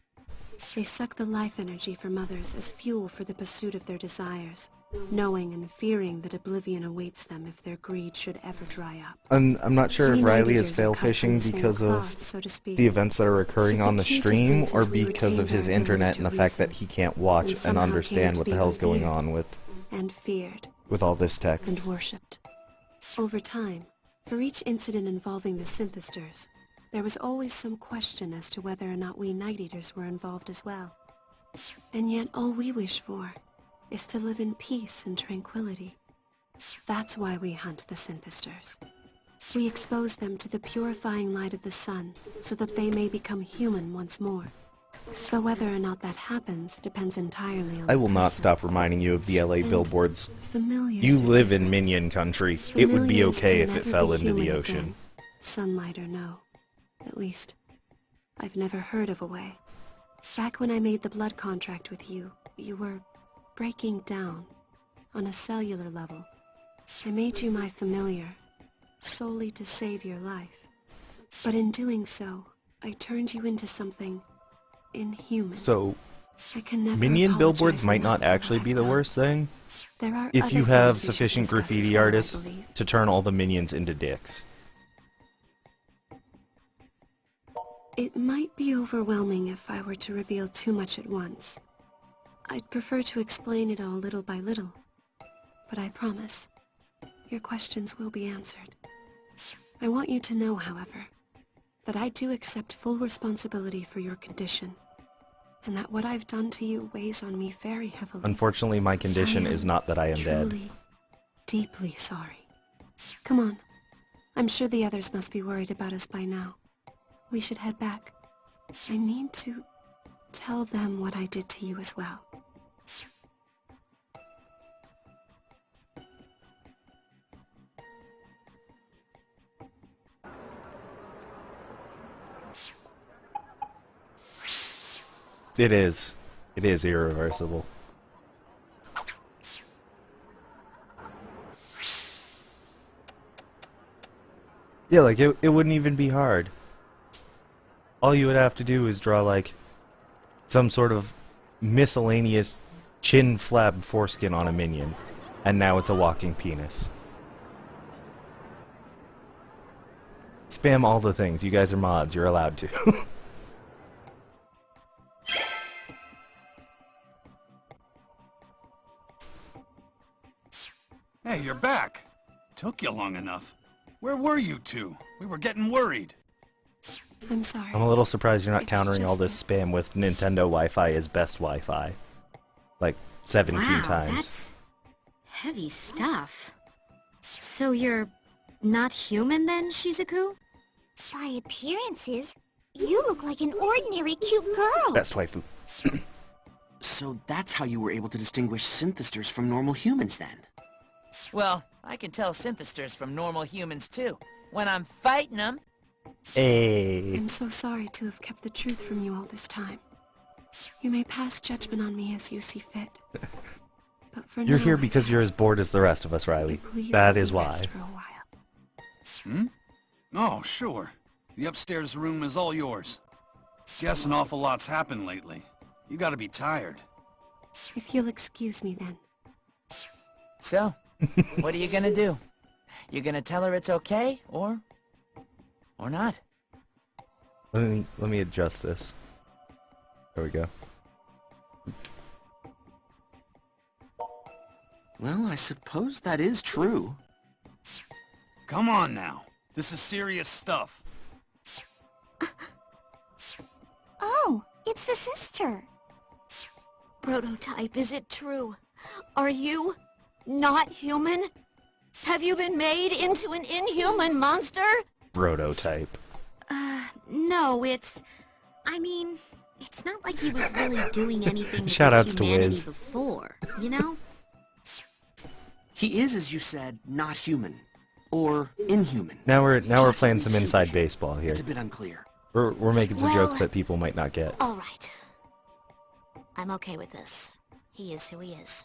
They suck the life energy from others as fuel for the pursuit of their desires, knowing and fearing that oblivion awaits them if their greed should ever dry up. I'm not sure if We Riley Night is Eaters are fail cut from fishing the same because cloth, of so to speak. the events that are occurring But on the the key stream, difference or is we because of retained his our internet ability and the to fact that reason, he can't watch and and somehow came understand to what be the hell's going revered on with and feared all this text. and worshipped. Over time, for each incident involving the synthesters, there was always some question as to whether or not we Night Eaters were involved as well. And yet all we wish for is to live in peace and tranquility. That's why we hunt the synthesters. We expose them to the purifying light of the sun so that they may become human once more. Though whether or not that happens depends entirely on I the will not person. stop reminding you of the LA And billboards. familiars You are live in different. Minion country. It would be Familiars okay can if it never fell be into the human ocean. again, sunlight or no. At least, I've never heard of a way. Back when I made the blood contract with you, you were breaking down on a cellular level. I made you my familiar, solely to save your life. But in doing so, I turned you into something inhuman. So, I can never Minion apologize billboards might enough not for what actually I've be the done. worst thing. There are If other you have things we should sufficient discuss as graffiti well, I artists believe. to turn all the minions into dicks. It might be overwhelming if I were to reveal too much at once. I'd prefer to explain it all little by little. But I promise, your questions will be answered. I want you to know, however, that I do accept full responsibility for your condition, and that what I've done to you weighs on me very heavily. Unfortunately, my condition is not that I am dead. Truly, deeply sorry. Come on. I'm sure the others must be worried about us by now. We should head back. I need to tell them what I did to you as well. It is. It is irreversible. Yeah, like, it wouldn't even be hard. All you would have to do is draw, like, some sort of miscellaneous chin flab foreskin on a minion, and now it's a walking penis. Spam all the things. You guys are mods. You're allowed to. Hey, you're back. Took you long enough. Where were you two? We were getting worried. I'm sorry. I'm a little surprised you're not It's countering all just this spam with Nintendo Wi-Fi is best Wi-Fi. Like, 17 Wow, times. that's heavy stuff. So you're not human then, Shizuku? By appearances, you look like an ordinary cute girl. Best waifu. So that's how you were able to distinguish synthesters from normal humans, then? Well, I can tell synthesters from normal humans, too. When I'm fighting them. Hey. I'm so sorry to have kept the truth from you all this time. You may pass judgment on me as you see fit. But for You're now, here I because you're as ask bored as the rest of us, Riley. please That let me is why. rest for a while. Hmm? Oh, sure. The upstairs room is all yours. Guess an awful lot's happened lately. You gotta be tired. If you'll excuse me then. So, what are you gonna do? You gonna tell her it's okay, or not? Let me adjust this. There we go. Well, I suppose that is true. Come on now. This is serious stuff. Oh, it's the sister. Prototype, is it true? Are you not human? Have you been made into an inhuman monster? Prototype. No, I mean, it's not like he was really doing anything with Shoutouts his to humanity Wiz. before, you know? He is, as you said, not human. Or inhuman. Now we're playing some Possibly inside superhuman. baseball here. It's a bit unclear. We're making some Well- jokes that people might not get. All right. I'm okay with this. He is who he is.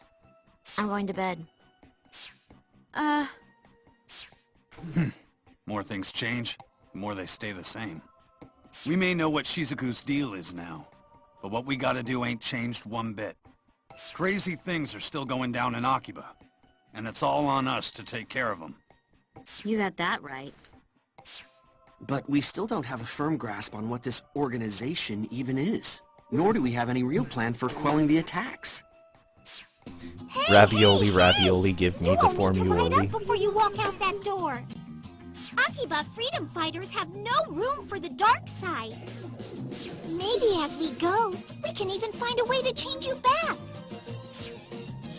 I'm going to bed. More things change, the more they stay the same. We may know what Shizuku's deal is now, but what we gotta do ain't changed one bit. Crazy things are still going down in Akiba, and it's all on us to take care of them. You got that right. But we still don't have a firm grasp on what this organization even is. Nor do we have any real plan for quelling the attacks. Ravioli, ravioli, give me You the all need to light formuoli. up before you walk out that door. Akiba freedom fighters have no room for the dark side. Maybe as we go, we can even find a way to change you back.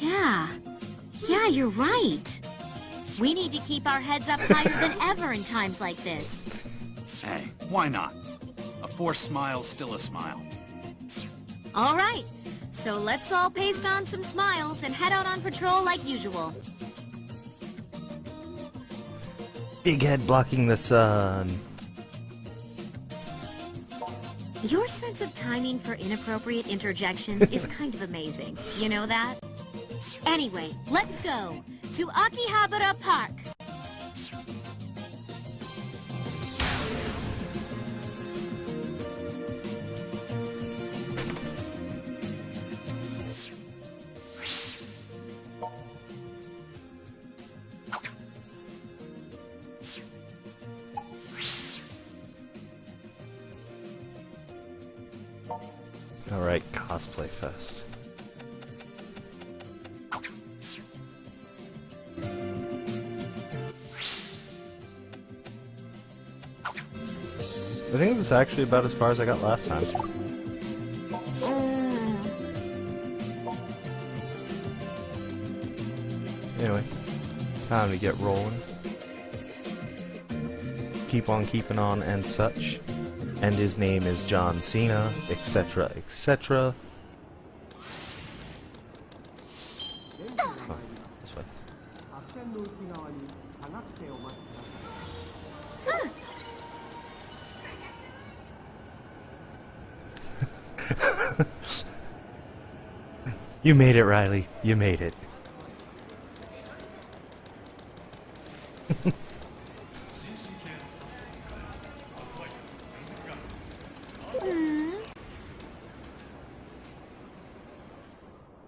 Yeah, you're right. We need to keep our heads up higher than ever in times like this. Hey, why not? A forced smile's still a smile. All right, so let's all paste on some smiles and head out on patrol like usual. Big head blocking the sun. Your sense of timing for inappropriate interjections is kind of amazing. You know that? Anyway, let's go to Akihabara Park. Alright, cosplay fest. I think this is actually about as far as I got last time. Anyway, time to get rolling. Keep on keeping on and such. And his name is John Cena, etc., etc. Oh, this way. You made it, Riley. You made it.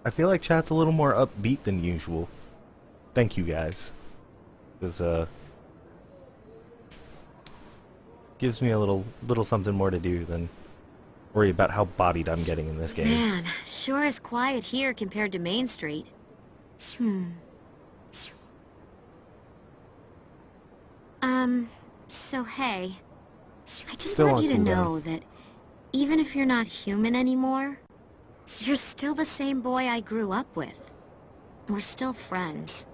I feel like chat's a little more upbeat than usual. Thank you guys. Because gives me a little something more to do than worry about how bodied I'm getting in this game. Man, sure is quiet here compared to Main Street. So hey, I just Still want on you to cooldown. know that even if you're not human anymore, you're still the same boy I grew up with. We're still friends.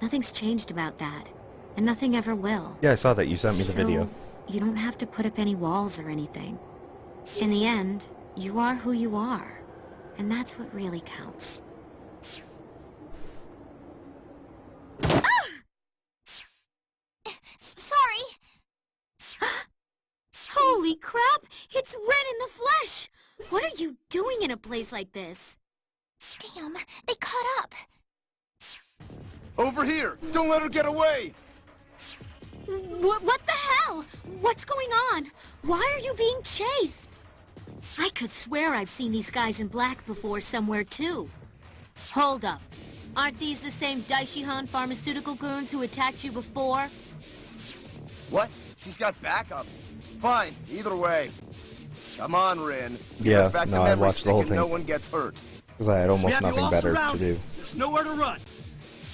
Nothing's changed about that, and nothing ever will. Yeah, I saw that. You sent me the video. You don't have to put up any walls or anything. In the end, you are who you are, and that's what really counts. Sorry. Holy crap! It's Ren in the flesh! What are you doing in a place like this? Damn, they caught up. Over here! Don't let her get away! What the hell? What's going on? Why are you being chased? I could swear I've seen these guys in black before somewhere too. Hold up. Aren't these the same Daishihan pharmaceutical goons who attacked you before? What? She's got backup. Fine, either way. Come on, Rin. Give Yeah, us back no, the I memory watched the stick whole and thing. no one gets hurt. Because I had almost We have you nothing all better to surrounded. do. There's nowhere to run.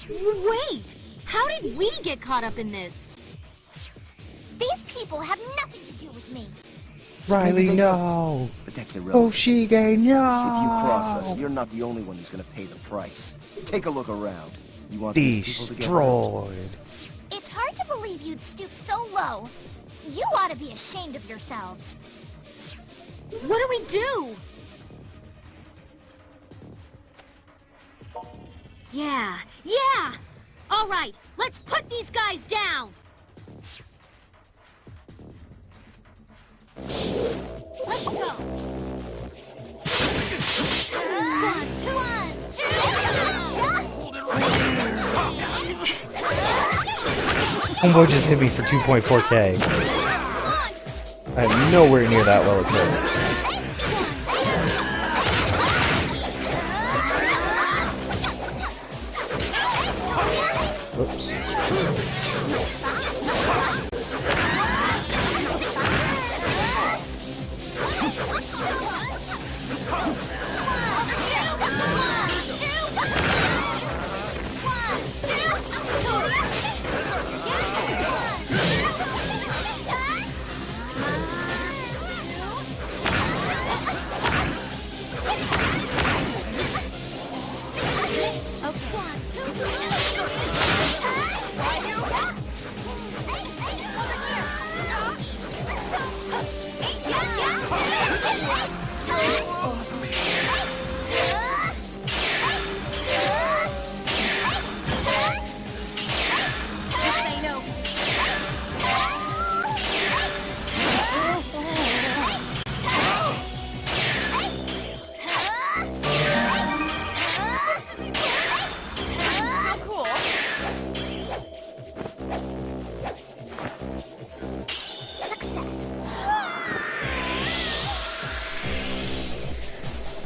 Wait! How did we get caught up in this? These people have nothing to do with me. Riley, no! But that's irrelevant. Kusoge, If you no! cross us, you're not the only one who's gonna pay the price. Take a look around. You want these people to get hurt? Destroyed. It's hard to believe you'd stoop so low. You ought to be ashamed of yourselves. What do we do? Yeah! All right, let's put these guys down! Let's go! One, two, Homeboy just hit me for 2.4k. I'm nowhere near that well equipped. Oops.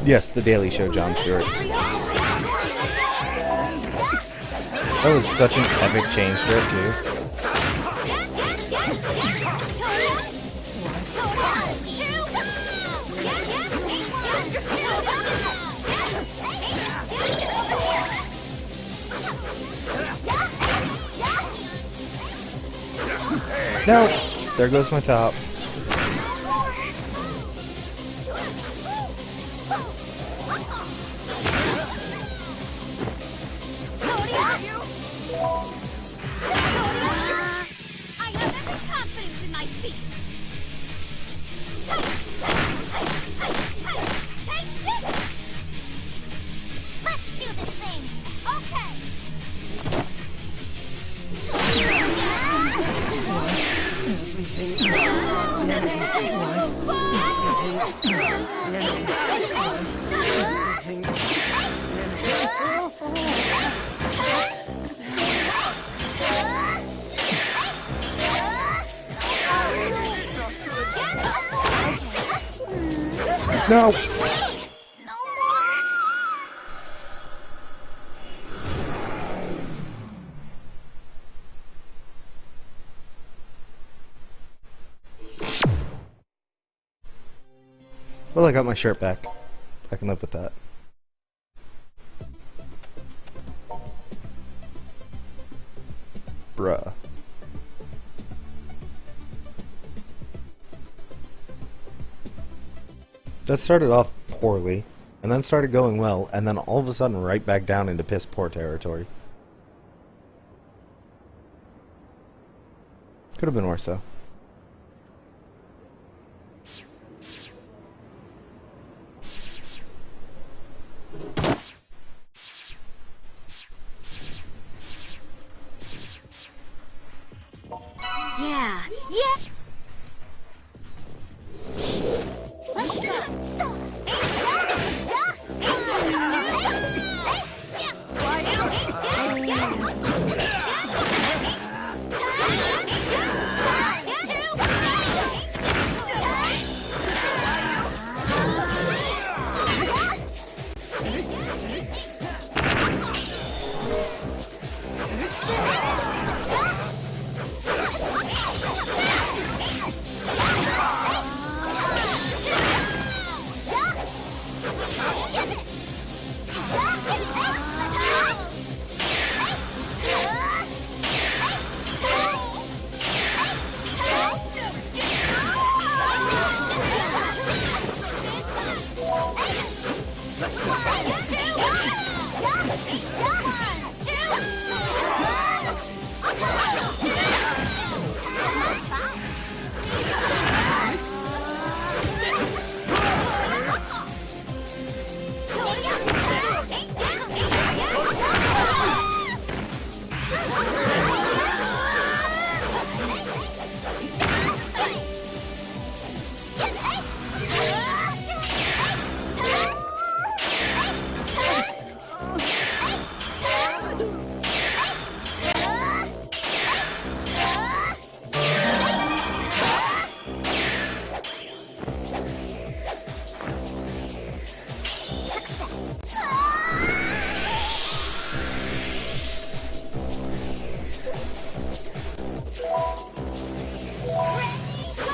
Yes, The Daily Show, Jon Stewart. That was such an epic change for it, too. No! There goes my top. No! Well, I got my shirt back. I can live with that. Bruh. That started off poorly, and then started going well, and then all of a sudden right back down into piss poor territory. Could have been worse, though. Yeah. Yeah. Let's go.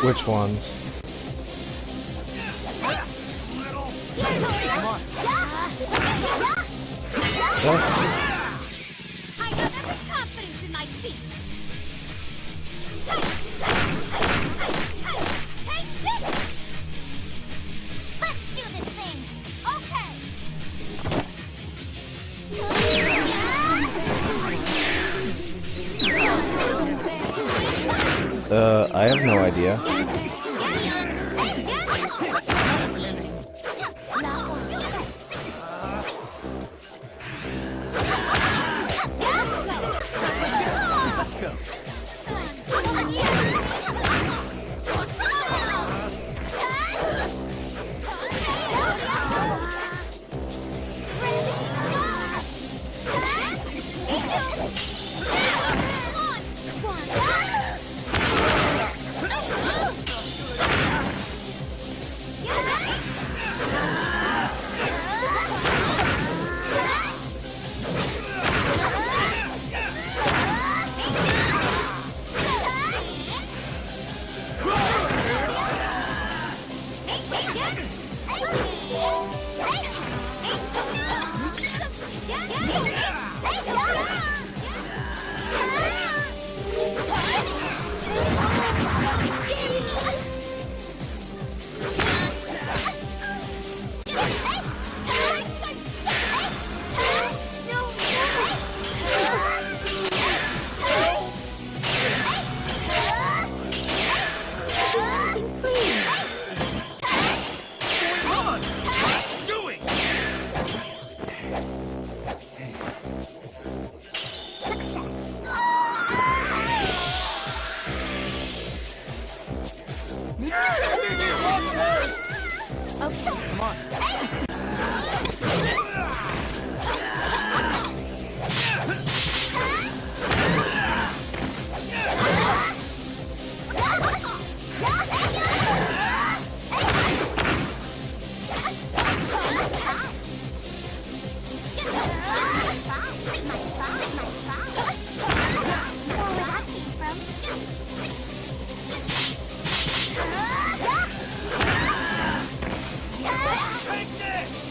Which ones? What? I have every confidence in my feet. Take this! Let's do this thing. Okay. I have no idea. Let's go.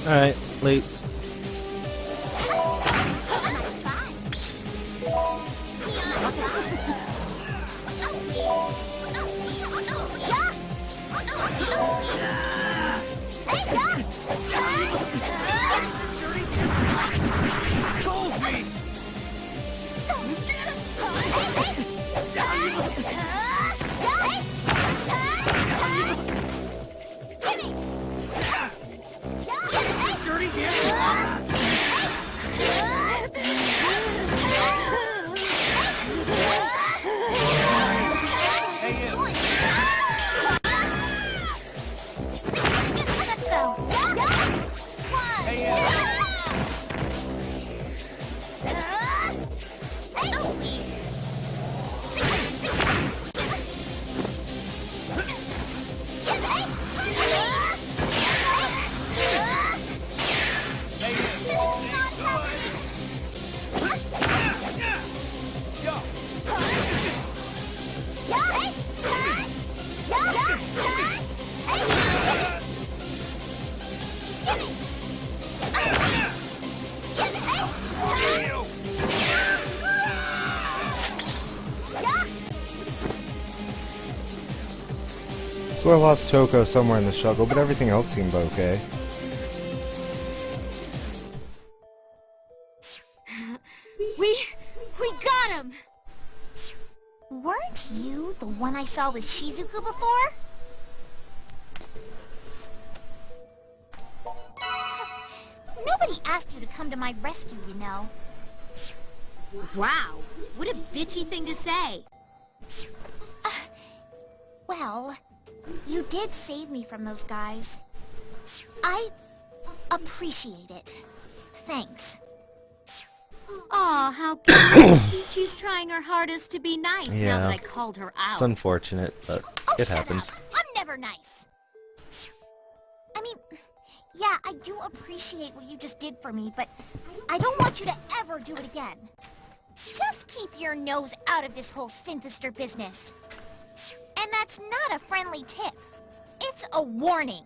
Alright, late. So I lost Toko somewhere in the struggle, but everything else seemed okay. We got him! Weren't you the one I saw with Shizuku before? Nobody asked you to come to my rescue, you know. Wow, what a bitchy thing to say. Well, you did save me from those guys. I appreciate it. Thanks. Aw, how cute. She's trying her hardest to be nice now Yeah. that I called her out. It's unfortunate, but it happens. Shut up. I'm never nice. I mean, yeah, I do appreciate what you just did for me, but I don't want you to ever do it again. Just keep your nose out of this whole synthester business. And that's not a friendly tip. It's a warning.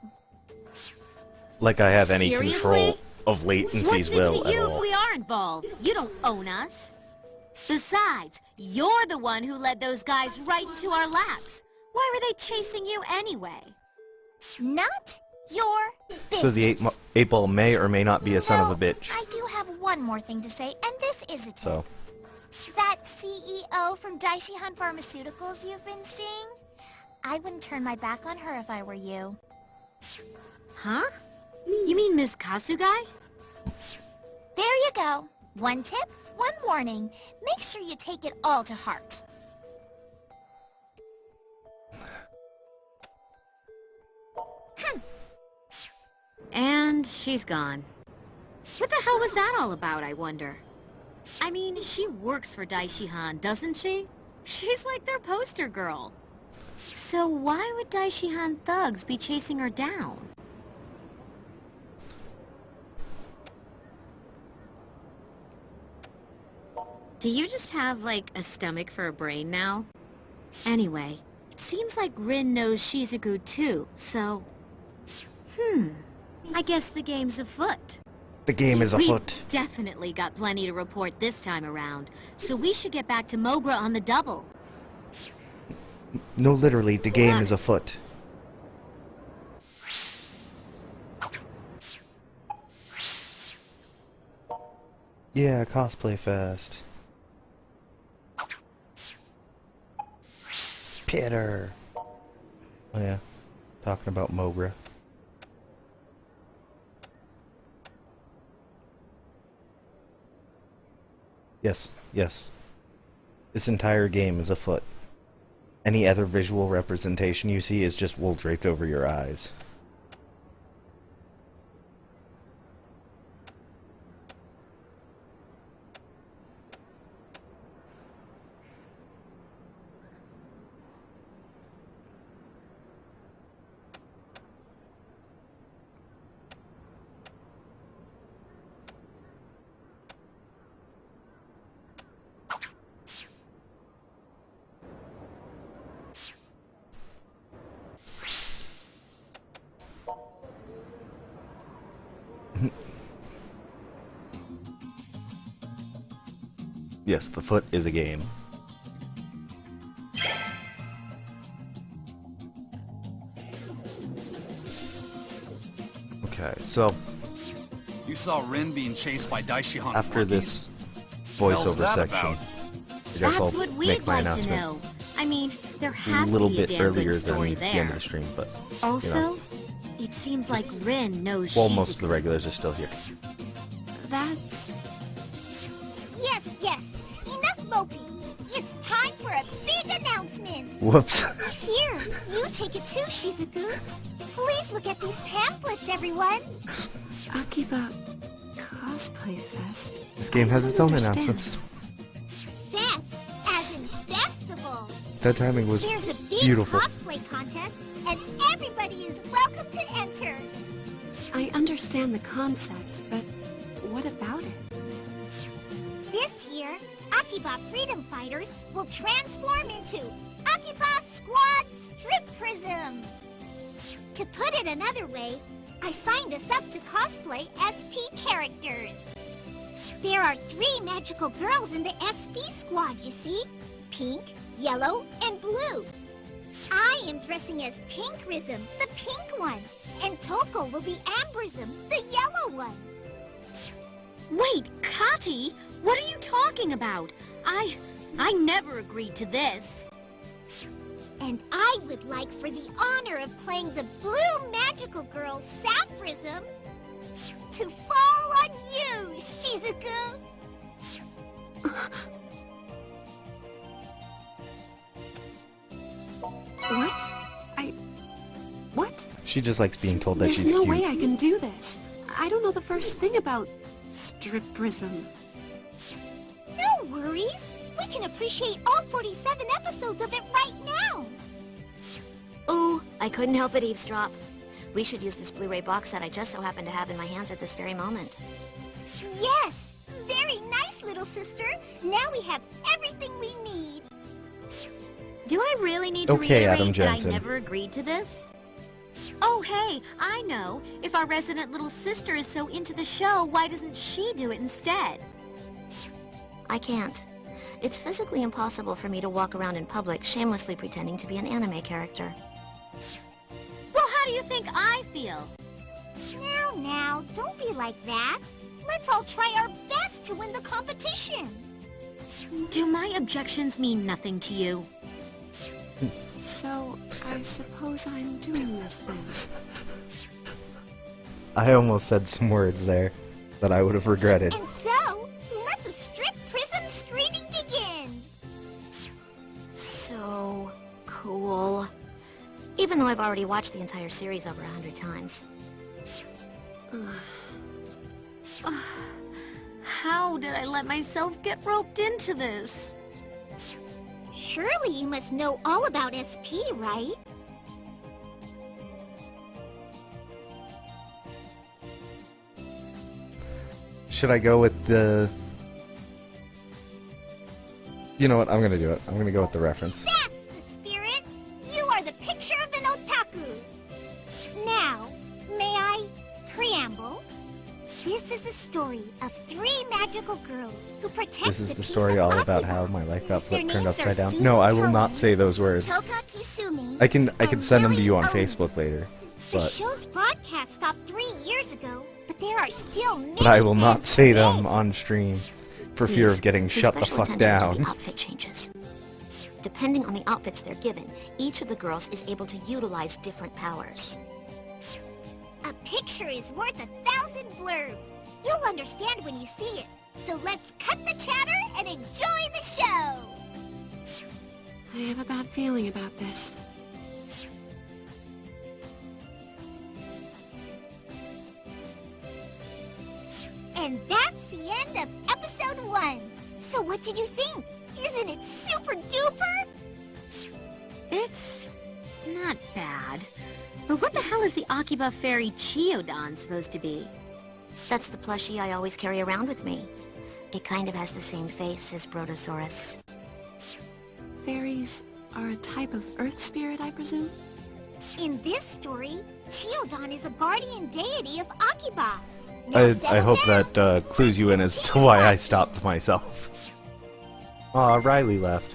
Like I have any Seriously? control of latency's What's will it to at you all. if we are involved? You don't own us. Besides, you're the one who led those guys right into our laps. Why were they chasing you anyway? Not your business. So the 8 Ball may or may not be a son of a No, bitch. I do have one more thing to say, and this is a tip. So, That CEO from Daishihan Pharmaceuticals you've been seeing? I wouldn't turn my back on her if I were you. Huh? You mean Miss Kasugai? There you go. One tip, one warning. Make sure you take it all to heart. And she's gone. What the hell was that all about, I wonder? I mean, she works for Daishihan, doesn't she? She's like their poster girl. So why would Daishihan thugs be chasing her down? Do you just have, like, a stomach for a brain now? Anyway, it seems like Rin knows Shizuku too, so I guess the game's afoot. The game is We've afoot. definitely got plenty to report this time around, so we should get back to Mogra on the double. No, literally, the game is afoot. Yeah, cosplay fest. Peter. Oh yeah, talking about Mogra. Yes, yes. This entire game is afoot. Any other visual representation you see is just wool draped over your eyes. Yes, the foot is a game. Okay, so You saw Rin being chased by Daishihan after flunkies? this Hell's voiceover that section, about? I guess That's I'll what make we'd my like to announcement know. I mean, there a has little to be a bit damn earlier good than story the there. end of the stream, but Also, you know, it seems like Rin knows well, she's most of the regulars are still here. That's... Yes, yes. Enough moping. It's time for a big announcement. Whoops. Here, you take it too, Shizuku. Please look at these pamphlets, everyone. Akiba... Cosplay Fest? This game has its own announcements. Fest, as in festival. That timing was There's a big beautiful. cosplay contest, and everybody is welcome to enter. I understand the concept, but what about it? This year, Akiba Freedom Fighters will transform into Akiba Squad Strip Prism. To put it another way, I signed us up to cosplay SP characters. There are 3 magical girls in the SP squad, you see? Pink, yellow, and blue. I am dressing as Pinkrism, the pink one, and Toko will be Ambrism, the yellow one. Wait, Kati? What are you talking about? I never agreed to this. And I would like for the honor of playing the blue magical girl, Sapphism, to fall on you, Shizuku. What? What? She just likes being told that There's she's no cute. way I can do this. I don't know the first thing about striprism. No worries. We can appreciate all 47 episodes of it right now. Ooh, I couldn't help but eavesdrop. We should use this Blu-ray box set I just so happen to have in my hands at this very moment. Yes, very nice, little sister. Now we have everything we need. Do I really need to Okay, Adam reiterate that I Jensen. never agreed to this? Oh, hey, I know. If our resident little sister is so into the show, why doesn't she do it instead? I can't. It's physically impossible for me to walk around in public shamelessly pretending to be an anime character. Well, how do you think I feel? Now, don't be like that. Let's all try our best to win the competition. Do my objections mean nothing to you? So, I suppose I'm doing this then. I almost said some words there that I would have regretted. And so, let the strip prism screening begin. So cool. Even though I've already watched the entire series over 100 times. How did I let myself get roped into this? Surely you must know all about SP, right? Should I go with the... You know what? I'm gonna do it. I'm gonna go with the reference. That's the spirit! You are the picture of an otaku! Now, may the story of 3 magical girls who protect This is the the peace story of all about Akiba. how my life got Their turned names upside are down. Susan No, I will Toa, not say those words. Toka Kisumi, I can and send them to Lily you on Oni. Facebook later. The But show's broadcast stopped 3 years ago, but there are still many I will not fans say today. them on stream for fear Please, of getting pay shut the special fuck attention to down. the outfit changes. Depending on the outfits they're given, each of the girls is able to utilize different powers. A picture is worth 1,000 blurbs. You'll understand when you see it. So let's cut the chatter and enjoy the show! I have a bad feeling about this. And that's the end of episode 1. So what did you think? Isn't it super duper? It's not bad. But what the hell is the Akiba fairy Chiodon supposed to be? That's the plushie I always carry around with me. It kind of has the same face as Brotosaurus. Fairies are a type of earth spirit, I presume? In this story, Chiodon is a guardian deity of Akiba. I hope that clues you in as to why I stopped myself. Aw, Riley left.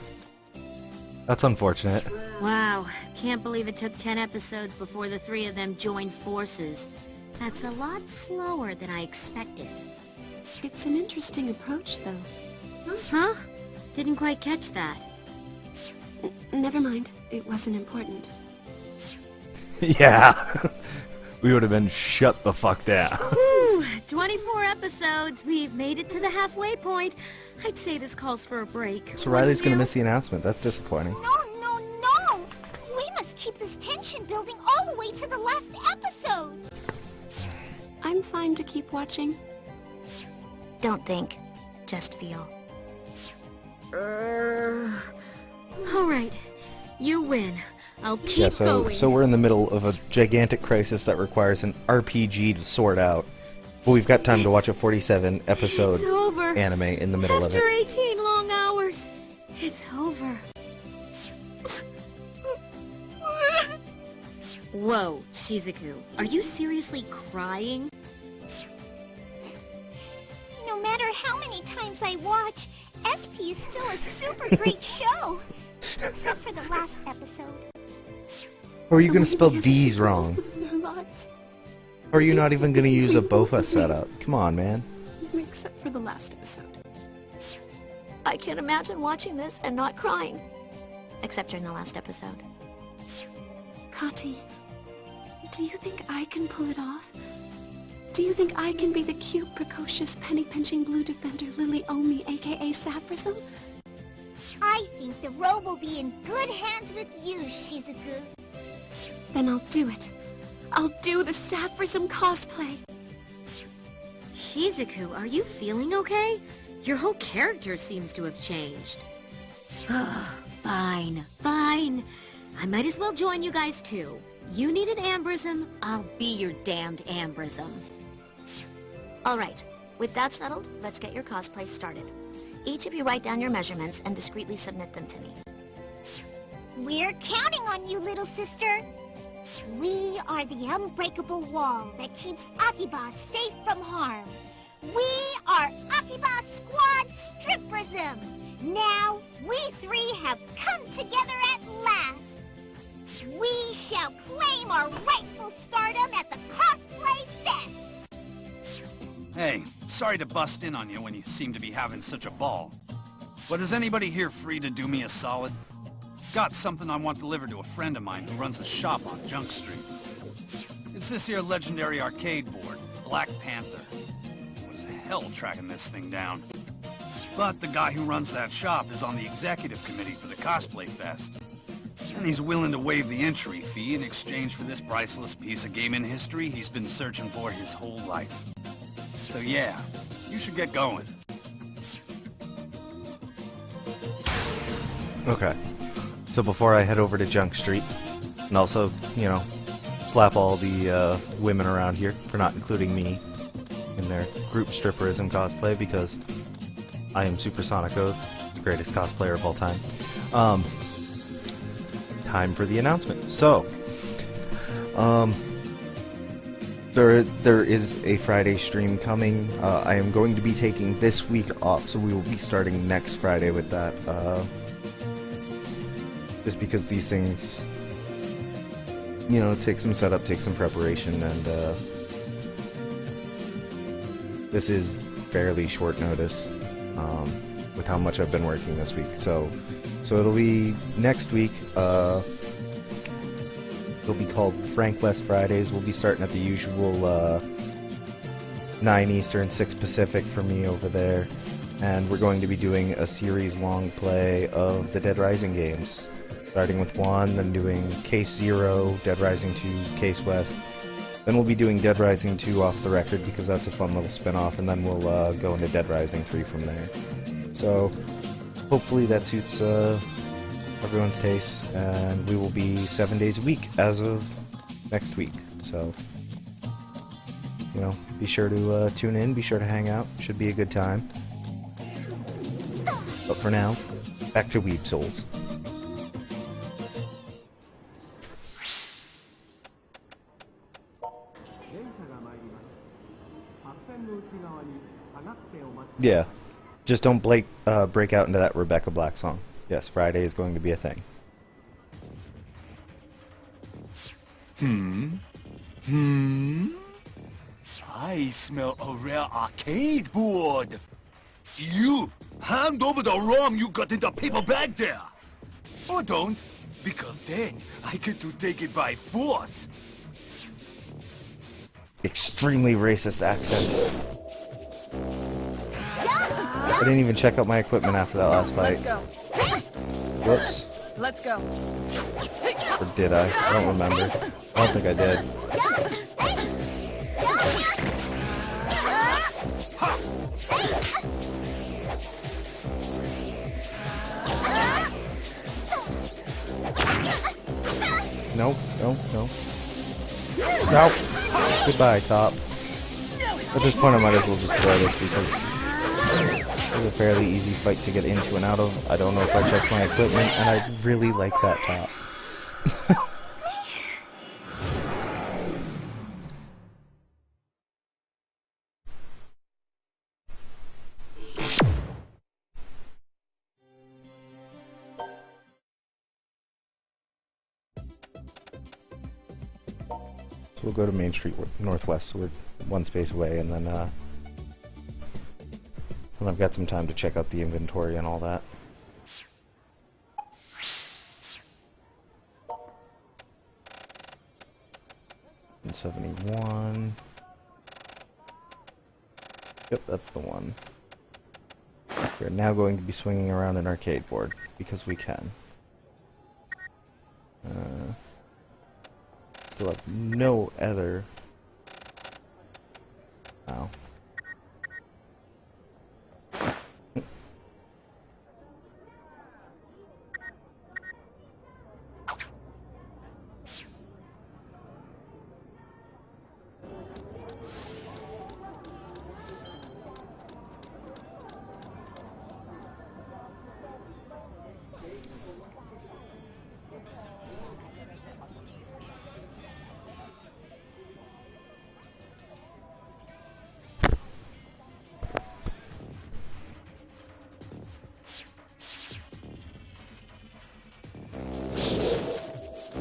That's unfortunate. Wow, can't believe it took 10 episodes before the 3 of them joined forces. That's a lot slower than I expected. It's an interesting approach, though. Huh? Didn't quite catch that. Never mind. It wasn't important. Yeah. We would have been shut the fuck down. Whew, 24 episodes. We've made it to the halfway point. I'd say this calls for a break. So Riley's gonna miss the announcement. That's disappointing. No! We must keep this tension building all the way to the last episode! I'm fine to keep watching. Don't think, just feel. All right, you win. I'll keep Yeah, so going. we're in the middle of a gigantic crisis that requires an RPG to sort out. But we've got time to watch a 47 episode It's over. anime in the middle of After it. 18 long hours, it's over. Whoa, Shizuku, are you seriously crying? No matter how many times I watch, SP is still a super great show! Except for the last episode. Or are you gonna spell D's wrong? Their lives. Or are you not even gonna use a Bofa setup? Come on, man. Except for the last episode. I can't imagine watching this and not crying. Except during the last episode. Kati, do you think I can pull it off? Do you think I can be the cute, precocious, penny-pinching blue defender Lily Omi, aka Saffrism? I think the robe will be in good hands with you, Shizuku. Then I'll do it. I'll do the Saffrism cosplay. Shizuku, are you feeling okay? Your whole character seems to have changed. Fine. I might as well join you guys too. You need an Ambrism, I'll be your damned Ambrism. Alright, with that settled, let's get your cosplay started. Each of you write down your measurements and discreetly submit them to me. We're counting on you, little sister. We are the unbreakable wall that keeps Akiba safe from harm. We are Akiba Squad Stripperism. Now, we 3 have come together at last. We shall claim our rightful stardom at the Cosplay Fest. Hey, sorry to bust in on you when you seem to be having such a ball. But is anybody here free to do me a solid? Got something I want delivered to a friend of mine who runs a shop on Junk Street. It's this here legendary arcade board, Black Panther. It was hell tracking this thing down. But the guy who runs that shop is on the executive committee for the Cosplay Fest. And he's willing to waive the entry fee in exchange for this priceless piece of gaming history he's been searching for his whole life. So yeah, you should get going. Okay. So before I head over to Junk Street, and also, you know, slap all the women around here for not including me in their group stripperism cosplay because I am Supersonico, the greatest cosplayer of all time. Time for the announcement. So, There is a Friday stream coming. I am going to be taking this week off, so we will be starting next Friday with that. Just because these things, you know, take some setup, take some preparation, and this is fairly short notice with how much I've been working this week. So it'll be next week. It'll be called Frank West Fridays. We'll be starting at the usual 9 Eastern, 6 Pacific for me over there. And we're going to be doing a series-long play of the Dead Rising games. Starting with 1, then doing Case 0, Dead Rising 2, Case West. Then we'll be doing Dead Rising 2 off the record because that's a fun little spin-off, and then we'll go into Dead Rising 3 from there. So, hopefully that suits everyone's taste, and we will be 7 days a week as of next week. So, you know, be sure to tune in, be sure to hang out. Should be a good time. But for now, back to Weeb Souls. Yeah, just don't break out into that Rebecca Black song. Yes, Friday is going to be a thing. I smell a rare arcade board. You, hand over the ROM you got in the paper bag there. Or don't, because then I get to take it by force. Extremely racist accent. I didn't even check out my equipment after that last fight. Let's go. Whoops. Let's go. Or did I? I don't remember. I don't think I did. Nope, nope, nope. Nope. Goodbye, top. At this point I might as well just throw this because it was a fairly easy fight to get into and out of. I don't know if I checked my equipment, and I really like that top. So we'll go to Main Street Northwest, so we're one space away, and then when I've got some time to check out the inventory and all that. And 71. Yep, that's the one. We're now going to be swinging around an arcade board, because we can. Still have no other... Wow.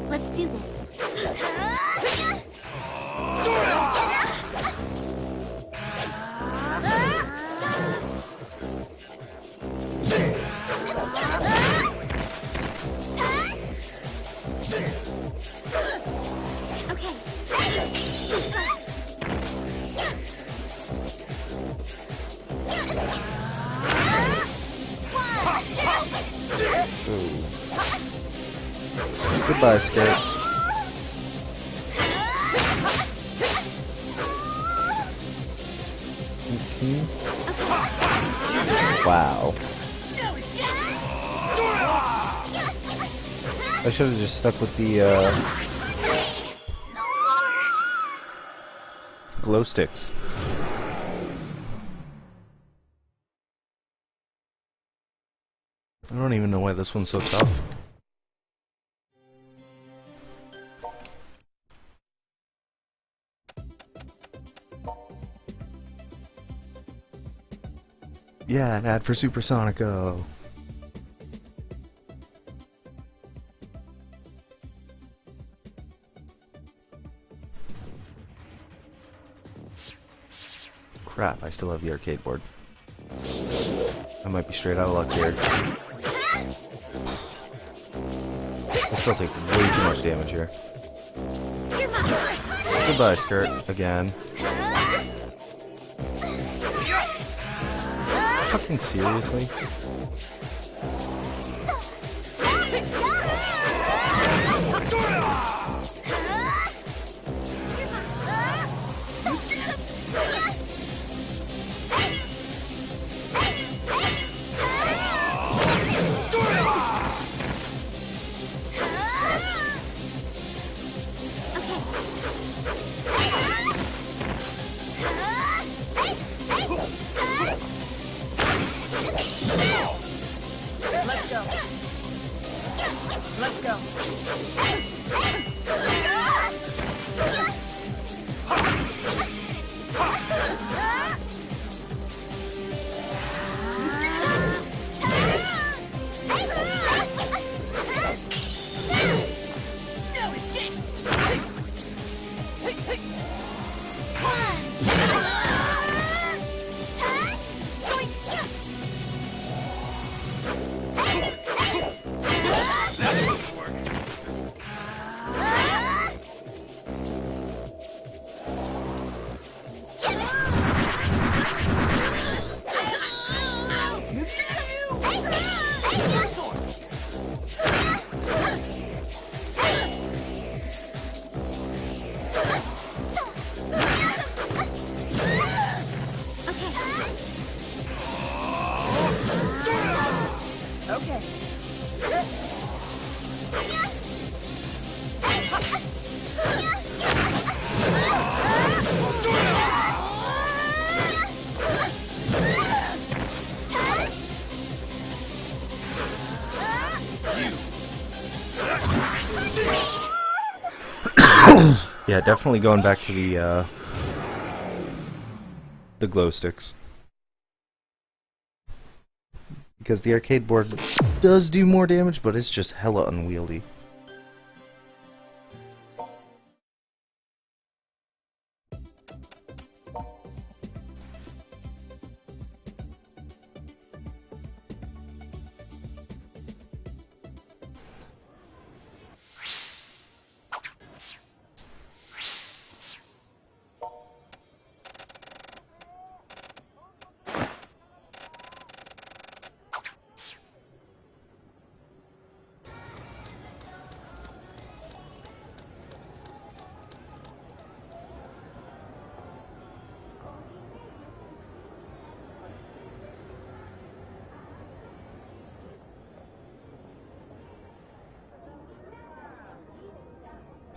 Let's do this. Goodbye, skirt. Okay. Wow. I should have just stuck with the glow sticks. I don't even know why this one's so tough. Yeah, an ad for Supersonico. Crap, I still have the arcade board. I might be straight out of luck here. I still take way too much damage here. Goodbye, skirt. Again. Fucking seriously? Let's go. Yeah, definitely going back to the glow sticks. Because the arcade board does do more damage, but it's just hella unwieldy.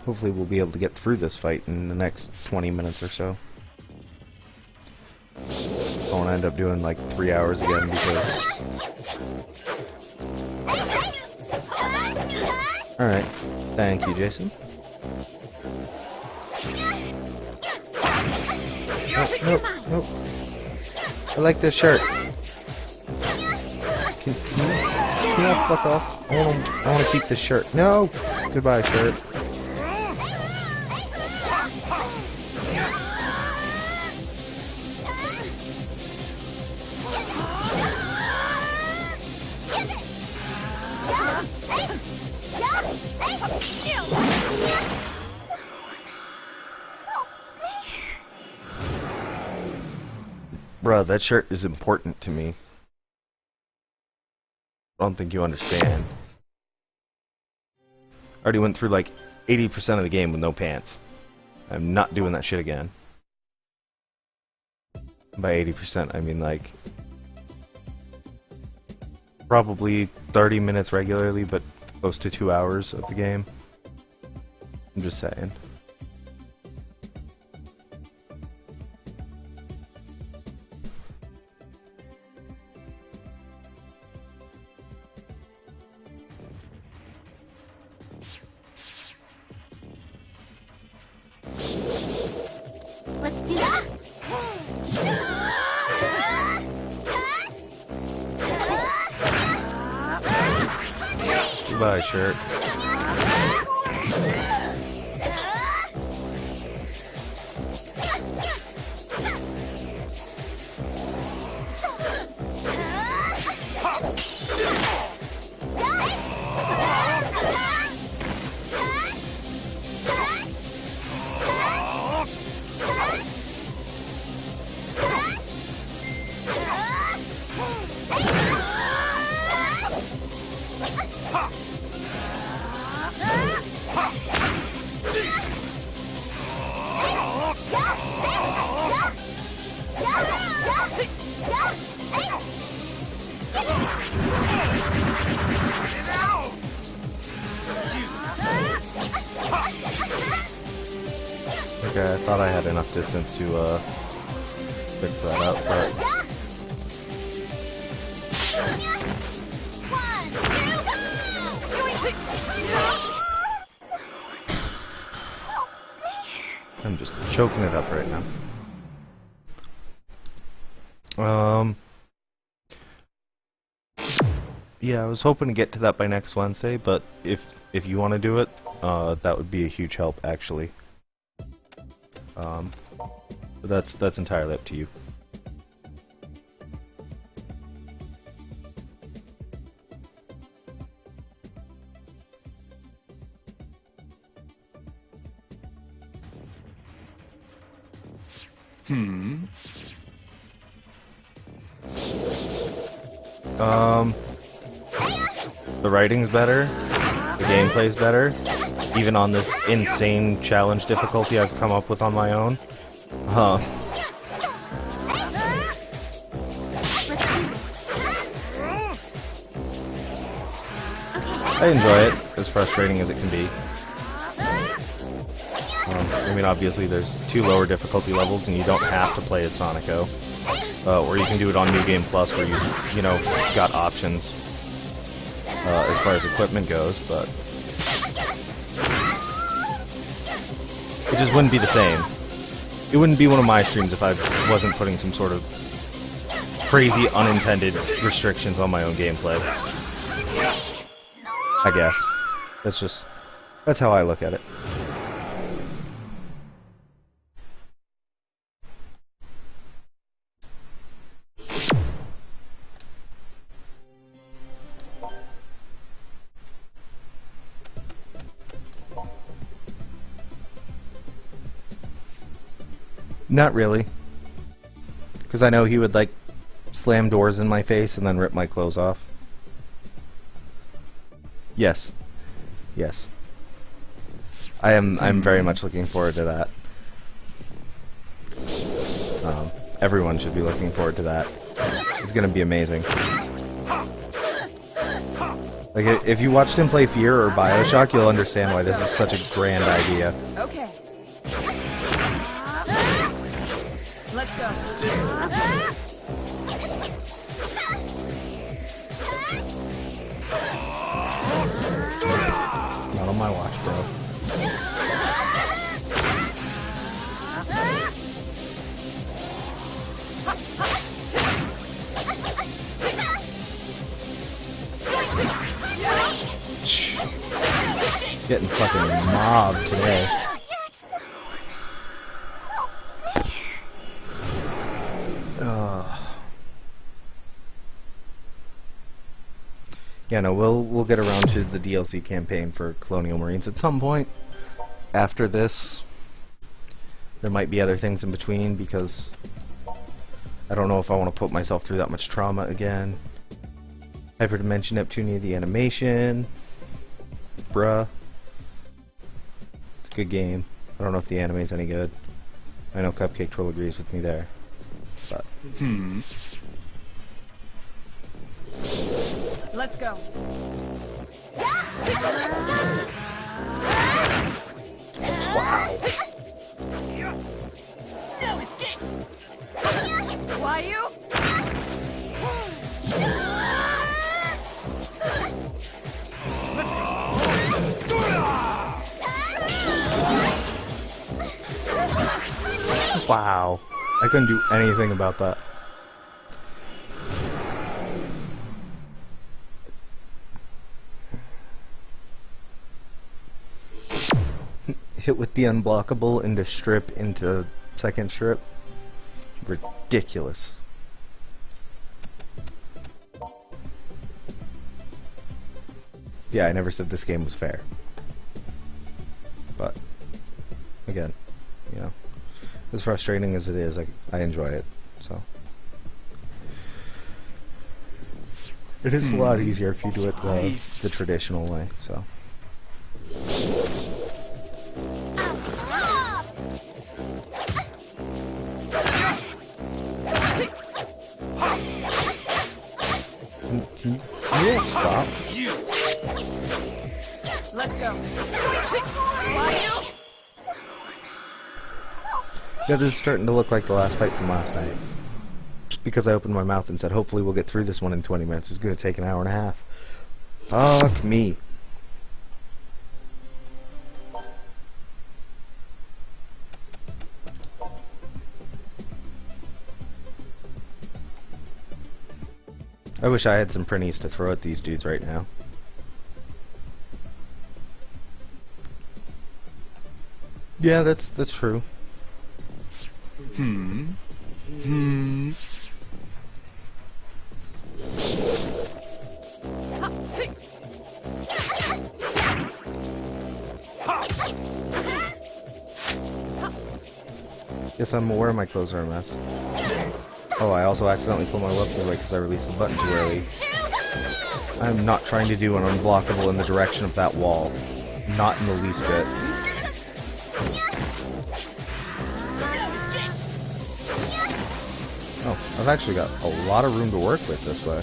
Hopefully we'll be able to get through this fight in the next 20 minutes or so. I won't end up doing like 3 hours again because... Alright, thank you, Jason. Nope, nope, nope. I like this shirt. Can you all fuck off? I want to keep this shirt. No! Goodbye, shirt. Bruh, that shirt is important to me. I don't think you understand. I already went through like 80% of the game with no pants. I'm not doing that shit again. By 80%, I mean like... probably 30 minutes regularly, but close to 2 hours of the game. I'm just saying. Let's do that. Goodbye, shirt. Okay, I thought I had enough distance to fix that up, but I'm just choking it up right now. Yeah, I was hoping to get to that by next Wednesday, but if you want to do it, that would be a huge help, actually. But that's entirely up to you. The writing's better, the gameplay's better, even on this insane challenge difficulty I've come up with on my own. I enjoy it, as frustrating as it can be. I mean, obviously there's 2 lower difficulty levels and you don't have to play as Sonico. Or you can do it on New Game Plus where you know, got options as far as equipment goes, but it just wouldn't be the same. It wouldn't be one of my streams if I wasn't putting some sort of crazy unintended restrictions on my own gameplay. I guess. That's how I look at it. Not really. Because I know he would, like, slam doors in my face and then rip my clothes off. Yes. Yes. I'm very much looking forward to that. Everyone should be looking forward to that. It's gonna be amazing. Like, if you watched him play Fear or Bioshock, you'll understand why this is such a grand idea. Okay. Let's go. Not on my watch, bro. Getting fucking mobbed today. Yeah, no, we'll get around to the DLC campaign for Colonial Marines at some point. After this, there might be other things in between because I don't know if I want to put myself through that much trauma again. Hyperdimension Neptunia, the animation, bruh. It's a good game. I don't know if the anime's any good. I know Cupcake Troll agrees with me there, but. Let's go. Wow. Why you? Wow. I couldn't do anything about that. hit with the unblockable into strip into second strip. Ridiculous. Yeah, I never said this game was fair. But, again, you know, as frustrating as it is, I enjoy it, so. It is a lot easier if you do it the traditional way, so. Can you all stop? Let's go. Yeah, this is starting to look like the last fight from last night. Just because I opened my mouth and said, hopefully we'll get through this one in 20 minutes. It's going to take an hour and a half. Fuck me. I wish I had some printies to throw at these dudes right now. Yeah, that's true. Guess I'm aware my clothes are a mess. Oh, I also accidentally pulled my weapon away because I released the button too early. I'm not trying to do an unblockable in the direction of that wall. Not in the least bit. Oh, I've actually got a lot of room to work with this way.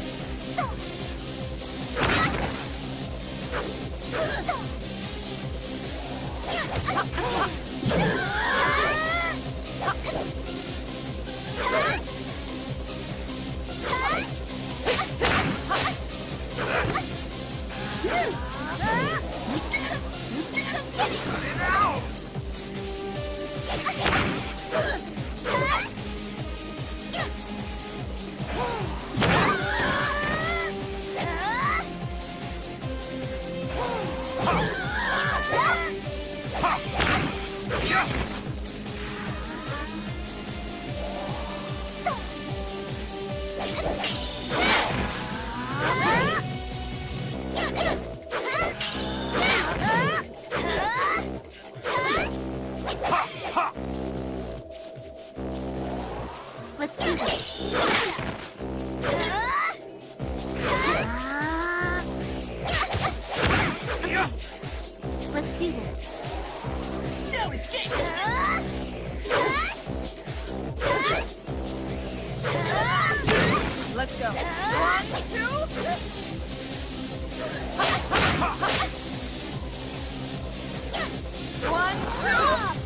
Let's do this. Let's do this. Let's go. 1, 2. 1, 2.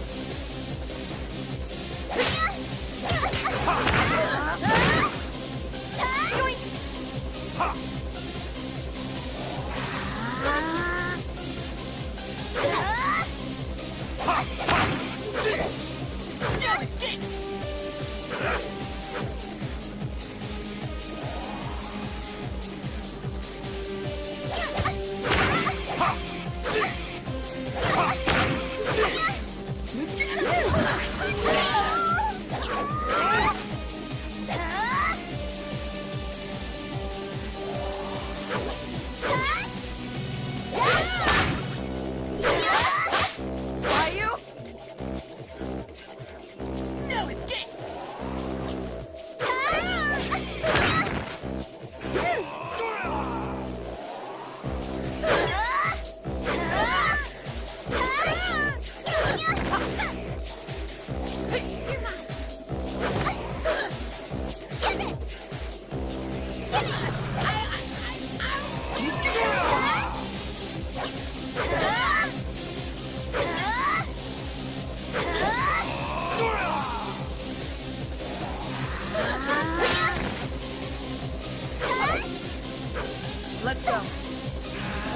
Let's go.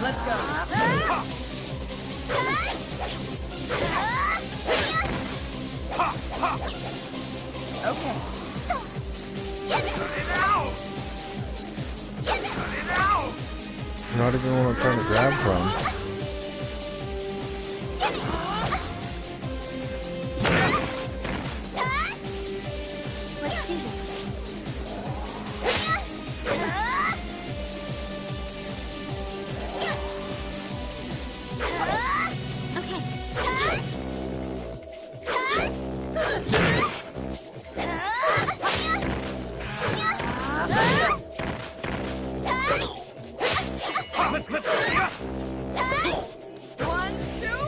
Let's go. Okay. Not even what I'm trying to grab from. One, two.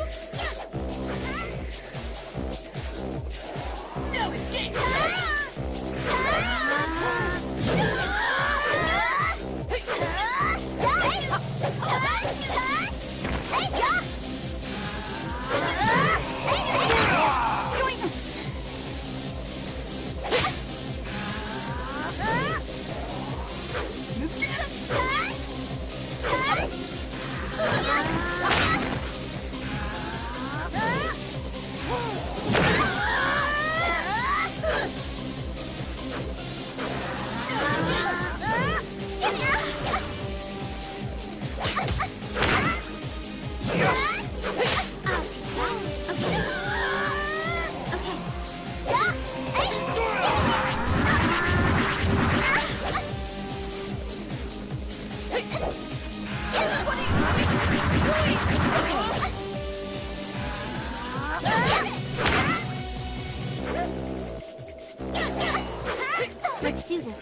Let's do this.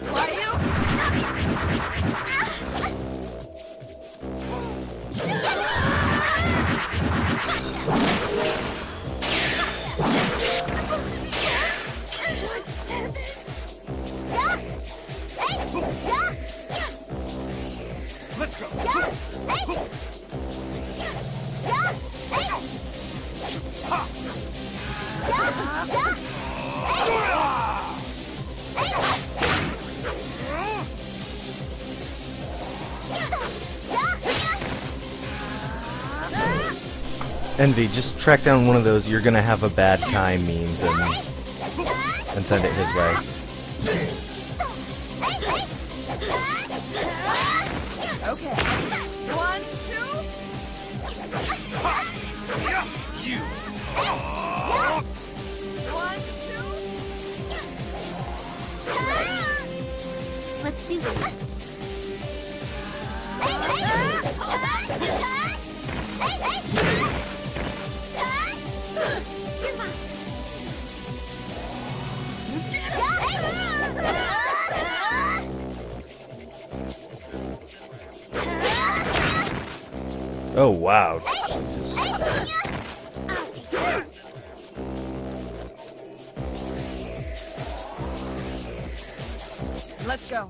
Let's go. Envy, just track down one of those "you're gonna have a bad time" memes and send it his way. Okay. One, two. You. One, two. Let's do this. Oh wow. Jesus. Let's go.